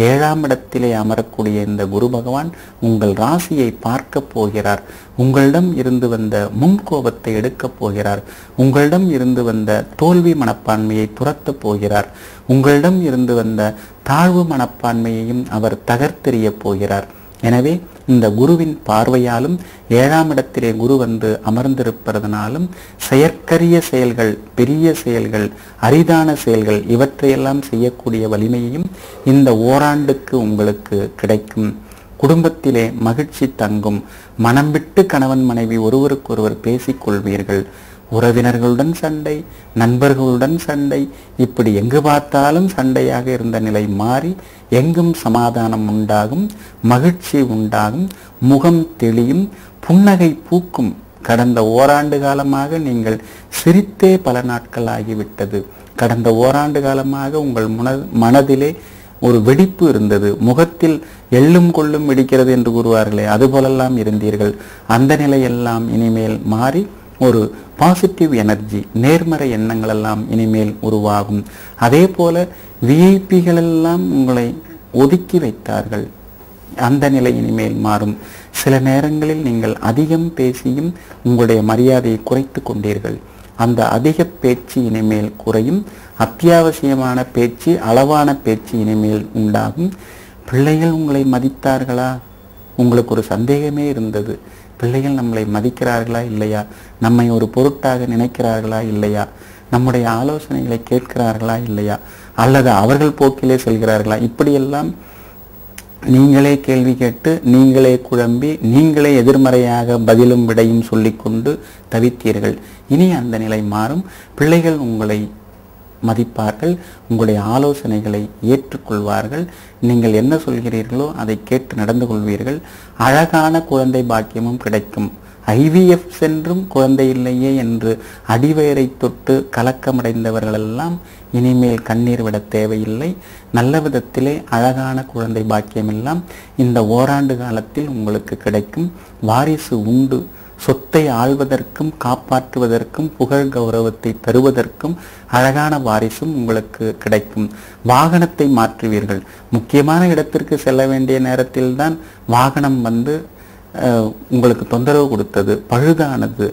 7ஆம் இடத்திலே அமரக்கூடிய இந்த குரு பகவான் உங்கள் ராசியை பார்க்க போகிறார். உங்களிடம் இருந்து வந்த முன்கோபத்தை எடுக்கப் போகிறார். உங்களிடம் இருந்து வந்த தோல்வி மனப்பான்மையை துரத்தப் போகிறார். உங்களிடம் இருந்து வந்த தாழ்வு மனப்பான்மையையும் அவர் தகர்த்தெறிய போகிறார். எனவே இந்த குருவின் பார்வையாலும் 7ஆம் இடத்திலே குரு வந்து அமர்ந்திருப்பதனாலும் செயற்கரிய செயல்கள், பெரிய செயல்கள், அரிதான செயல்கள் இவற்றையெல்லாம் செய்யக்கூடிய வலிமையையும் இந்த ஓராண்டுக்கு உங்களுக்கு கிடைக்கும். குடும்பத்திலே மகிழ்ச்சி தங்கும். மனம் விட்டு கணவன் மனைவி ஒருவருக்கொருவர் பேசிக்கொள்வீர்கள். உறவினர்களுடன் சண்டை, நண்பர்களுடன் சண்டை, இப்படி எங்கு பார்த்தாலும் சண்டையாக இருந்த நிலை மாறி எங்கும் சமாதானம் உண்டாகும், மகிழ்ச்சி உண்டாகும், முகம் தெளியும், புன்னகை பூக்கும். கடந்த ஓராண்டு காலமாக நீங்கள் சிரித்தே பல நாட்கள் ஆகிவிட்டது. கடந்த ஓராண்டு காலமாக உங்கள் மனதிலே ஒரு வெடிப்பு இருந்தது. முகத்தில் எள்ளும் கொள்ளும் வெடிக்கிறது என்று கூறுவார்களே, அதுபோலெல்லாம் இருந்தீர்கள். அந்த நிலையெல்லாம் இனிமேல் மாறி ஒரு பாசிட்டிவ் எனர்ஜி, நேர்மறை எண்ணங்கள் எல்லாம் இனிமேல் உருவாகும். அதே போல விஐபிகள் எல்லாம் உங்களை ஒதுக்கி வைத்தார்கள். அந்த நிலை இனிமேல் மாறும். சில நேரங்களில் நீங்கள் அதிகம் பேசியும் உங்களுடைய மரியாதையை குறைத்து கொண்டீர்கள். அந்த அதிக பேச்சு இனிமேல் குறையும். அத்தியாவசியமான பேச்சு, அளவான பேச்சு இனிமேல் உண்டாகும். பிள்ளைகள் உங்களை மதித்தார்களா? உங்களுக்கு ஒரு சந்தேகமே இருந்தது. பிள்ளைகள் நம்மளை மதிக்கிறார்களா இல்லையா, நம்மை ஒரு பொருட்டாக நினைக்கிறார்களா இல்லையா, நம்முடைய ஆலோசனைகளை கேட்கிறார்களா இல்லையா, அல்லது அவர்கள் போக்கிலே செல்கிறார்களா, இப்படியெல்லாம் நீங்களே கேள்வி கேட்டு நீங்களே குழம்பி நீங்களே எதிர்மறையாக பதிலும் விடையும் சொல்லிக்கொண்டு தவித்தீர்கள். இனி அந்த நிலை மாறும். பிள்ளைகள் உங்களை மதிப்பார்கள், உங்களுடைய ஆலோசனைகளை ஏற்றுக்கொள்வார்கள். நீங்கள் என்ன சொல்கிறீர்களோ அதை கேட்டு நடந்து கொள்வீர்கள். அழகான குழந்தை பாக்கியமும் கிடைக்கும். ஐவிஎஃப் சென்றும் குழந்தை இல்லையே என்று அடிவயரை தொட்டு கலக்கமடைந்தவர்களெல்லாம் இனிமேல் கண்ணீர் விட தேவையில்லை. நல்ல விதத்திலே அழகான குழந்தை பாக்கியமெல்லாம் இந்த ஓராண்டு காலத்தில் உங்களுக்கு கிடைக்கும். வாரிசு உண்டு. சொத்தை ஆள்வதற்கும் காப்பாற்றுவதற்கும் புகழ் கௌரவத்தை தருவதற்கும் அழகான வாரிசும் உங்களுக்கு கிடைக்கும். வாகனத்தை மாற்றுவீர்கள். முக்கியமான இடத்திற்கு செல்ல வேண்டிய நேரத்தில்தான் வாகனம் வந்து உங்களுக்கு தொந்தரவு கொடுத்தது, பழுதானது,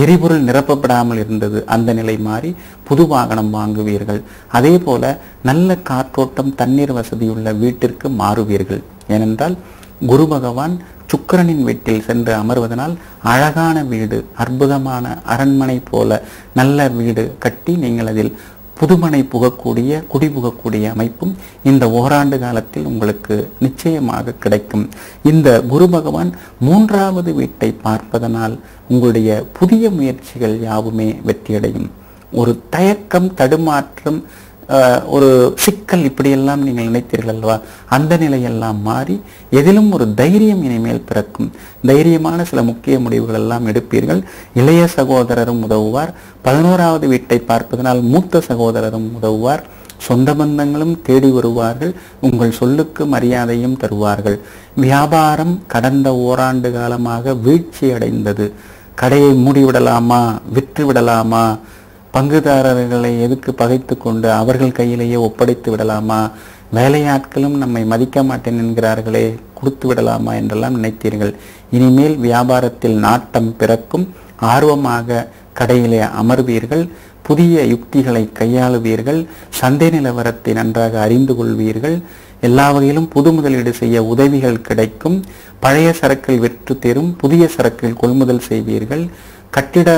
எரிபொருள் நிரப்பப்படாமல் இருந்தது. அந்த நிலை மாறி புது வாகனம் வாங்குவீர்கள். அதே போல நல்ல காற்றோட்டம் தண்ணீர் வசதியுள்ள வீட்டிற்கு மாறுவீர்கள். ஏனென்றால் குரு பகவான் சுக்கிரனின் வீட்டில் சென்று அமர்வதனால் அழகான வீடு, அற்புதமான அரண்மனை போல நல்ல வீடு கட்டி நீங்கள் அதில் புதுமனை புகக்கூடிய குடிபுகக்கூடிய அமைப்பும் இந்த ஓராண்டு காலத்தில் உங்களுக்கு நிச்சயமாக கிடைக்கும். இந்த குரு பகவான் 3வது வீட்டை பார்ப்பதனால் உங்களுடைய புதிய முயற்சிகள் யாவுமே வெற்றியடையும். ஒரு தயக்கம், தடுமாற்றம், ஒரு சிக்கல் இப்படியெல்லாம் நீங்கள் நினைத்தீர்கள் அல்லவா, அந்த நிலையெல்லாம் மாறி எதிலும் ஒரு தைரியம் இனிமேல் பிறக்கும். தைரியமான சில முக்கிய முடிவுகள் எல்லாம் எடுப்பீர்கள். இளைய சகோதரரும் உதவுவார். 11வது வீட்டை பார்ப்பதனால் மூத்த சகோதரரும் உதவுவார். சொந்த பந்தங்களும் தேடி வருவார்கள். உங்கள் சொல்லுக்கு மரியாதையும் தருவார்கள். வியாபாரம் கடந்த ஓராண்டு காலமாக வீழ்ச்சி அடைந்தது. கடையை மூடிவிடலாமா, விற்று விடலாமா, பங்குதாரர்களை எதுக்கு பகைத்து கொண்டு அவர்கள் கையிலேயே ஒப்படைத்து விடலாமா, வேலையாட்களும் நம்மை மதிக்க மாட்டேன் என்கிறார்களே, கொடுத்து விடலாமா என்றெல்லாம் நினைத்தீர்கள். இனிமேல் வியாபாரத்தில் நாட்டம் பிறக்கும். ஆர்வமாக கடையிலே அமர்வீர்கள். புதிய யுக்திகளை கையாளுவீர்கள். சந்தை நிலவரத்தை நன்றாக அறிந்து கொள்வீர்கள். எல்லா வகையிலும் புது முதலீடு செய்ய உதவிகள் கிடைக்கும். பழைய சரக்கில் விற்று தேரும். புதிய சரக்கில் கொள்முதல் செய்வீர்கள். கட்டிட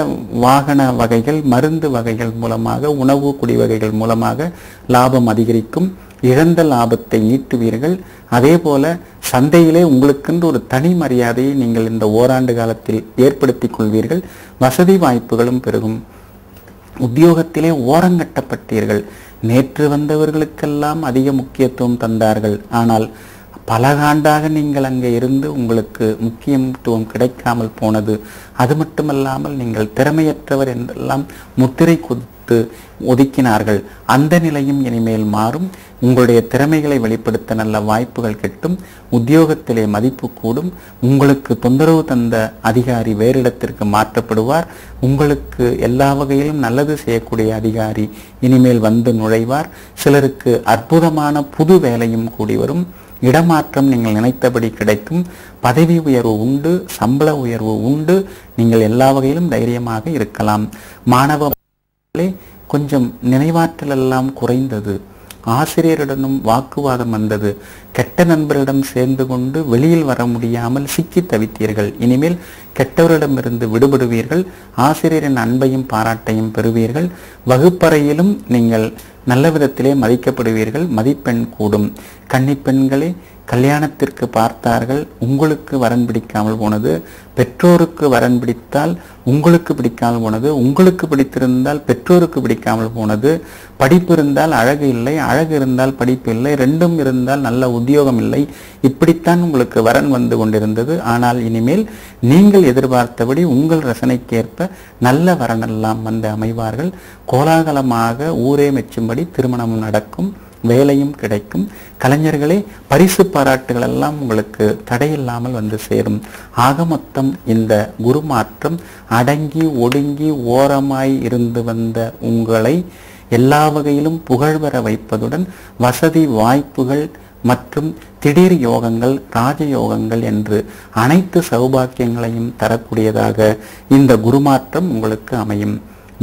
வாகன வகைகள், மருந்து வகைகள் மூலமாக, உணவு குடி வகைகள் மூலமாக லாபம் அதிகரிக்கும். இழந்த லாபத்தை ஈட்டுவீர்கள். அதே போல சந்தையிலே உங்களுக்கென்று ஒரு தனி மரியாதையை நீங்கள் இந்த ஓராண்டு காலத்தில் ஏற்படுத்திக் கொள்வீர்கள். வசதி வாய்ப்புகளும் பெருகும். உத்தியோகத்திலே ஓரங்கட்டப்பட்டீர்கள். நேற்று வந்தவர்களுக்கெல்லாம் அதிக முக்கியத்துவம் தந்தார்கள். ஆனால் பல ஆண்டாக நீங்கள் அங்கே இருந்து உங்களுக்கு முக்கியத்துவம் கிடைக்காமல் போனது. அது மட்டுமல்லாமல் நீங்கள் திறமையற்றவர் என்றெல்லாம் முத்திரை கொடுத்து ஒதுக்கினார்கள். அந்த நிலையும் இனிமேல் மாறும். உங்களுடைய திறமைகளை வெளிப்படுத்த நல்ல வாய்ப்புகள் கிட்டும். உத்தியோகத்திலே மதிப்பு கூடும். உங்களுக்கு தொந்தரவு தந்த அதிகாரி வேறு இடத்திற்கு மாற்றப்படுவார். உங்களுக்கு எல்லா வகையிலும் நல்லது செய்யக்கூடிய அதிகாரி இனிமேல் வந்து நுழைவார். சிலருக்கு அற்புதமான புது வேலையும் கூடி வரும். இடமாற்றம் நீங்கள் நினைத்தபடி கிடைக்கும். பதவி உயர்வு உண்டு, சம்பள உயர்வு உண்டு. நீங்கள் எல்லா வகையிலும் தைரியமாக இருக்கலாம். மாணவர்களே, கொஞ்சம் நினைவாற்றல் எல்லாம் குறைந்தது. ஆசிரியரிடனும் வாக்குவாதம் வந்தது. கெட்ட நண்பரிடம் சேர்ந்து கொண்டு வெளியில் வர முடியாமல் சிக்கி தவித்தீர்கள். இனிமேல் கெட்டவரிடமிருந்து விடுபடுவீர்கள். ஆசிரியரின் அன்பையும் பாராட்டையும் பெறுவீர்கள். வகுப்பறையிலும் நீங்கள் நல்ல விதத்திலே மதிக்கப்படுவீர்கள். மதிப்பெண் கூடும். கன்னிப்பெண்களே, கல்யாணத்திற்கு பார்த்தார்கள், உங்களுக்கு வரன் பிடிக்காமல் போனது. பெற்றோருக்கு வரன் பிடித்தால் உங்களுக்கு பிடிக்காமல் போனது. உங்களுக்கு பிடித்திருந்தால் பெற்றோருக்கு பிடிக்காமல் போனது. படிப்பு இருந்தால் அழகு இல்லை, அழகு இருந்தால் படிப்பு இல்லை, ரெண்டும் இருந்தால் நல்ல உத்தியோகம் இல்லை. இப்படித்தான் உங்களுக்கு வரன் வந்து கொண்டிருந்தது. ஆனால் இனிமேல் நீங்கள் எதிர்பார்த்தபடி உங்கள் ரசனைக்கேற்ப நல்ல வரனெல்லாம் வந்து அமைவார்கள். கோலாகலமாக ஊரே மெச்சும்படி திருமணமும் நடக்கும். வேலையும் கிடைக்கும். கலைஞர்களே, பரிசு பாராட்டுகள் எல்லாம் உங்களுக்கு தடையில்லாமல் வந்து சேரும். ஆக மொத்தம் இந்த குரு மாற்றம் அடங்கி ஒடுங்கி ஓரமாய் இருந்து வந்த உங்களை எல்லா வகையிலும் புகழ்பெற வைப்பதுடன் வசதி வாய்ப்புகள் மற்றும் திடீர் யோகங்கள், ராஜயோகங்கள் என்று அனைத்து சௌபாக்கியங்களையும் தரக்கூடியதாக இந்த குருமாற்றம் உங்களுக்கு அமையும்.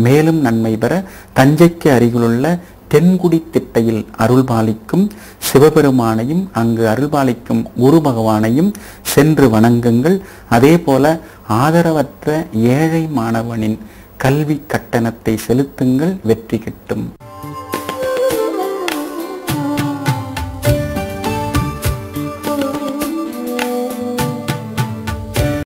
மேலும் நன்மை பெற தஞ்சைக்கு அருகிலுள்ள தென்குடி திட்டையில் அருள்பாலிக்கும் சிவபெருமானையும் அங்கு அருள்பாலிக்கும் குரு பகவானையும் சென்று வணங்குங்கள். அதே போல ஆதரவற்ற ஏழை மாணவனின் கல்வி கட்டணத்தை செலுத்துங்கள். வெற்றி கிட்டும்.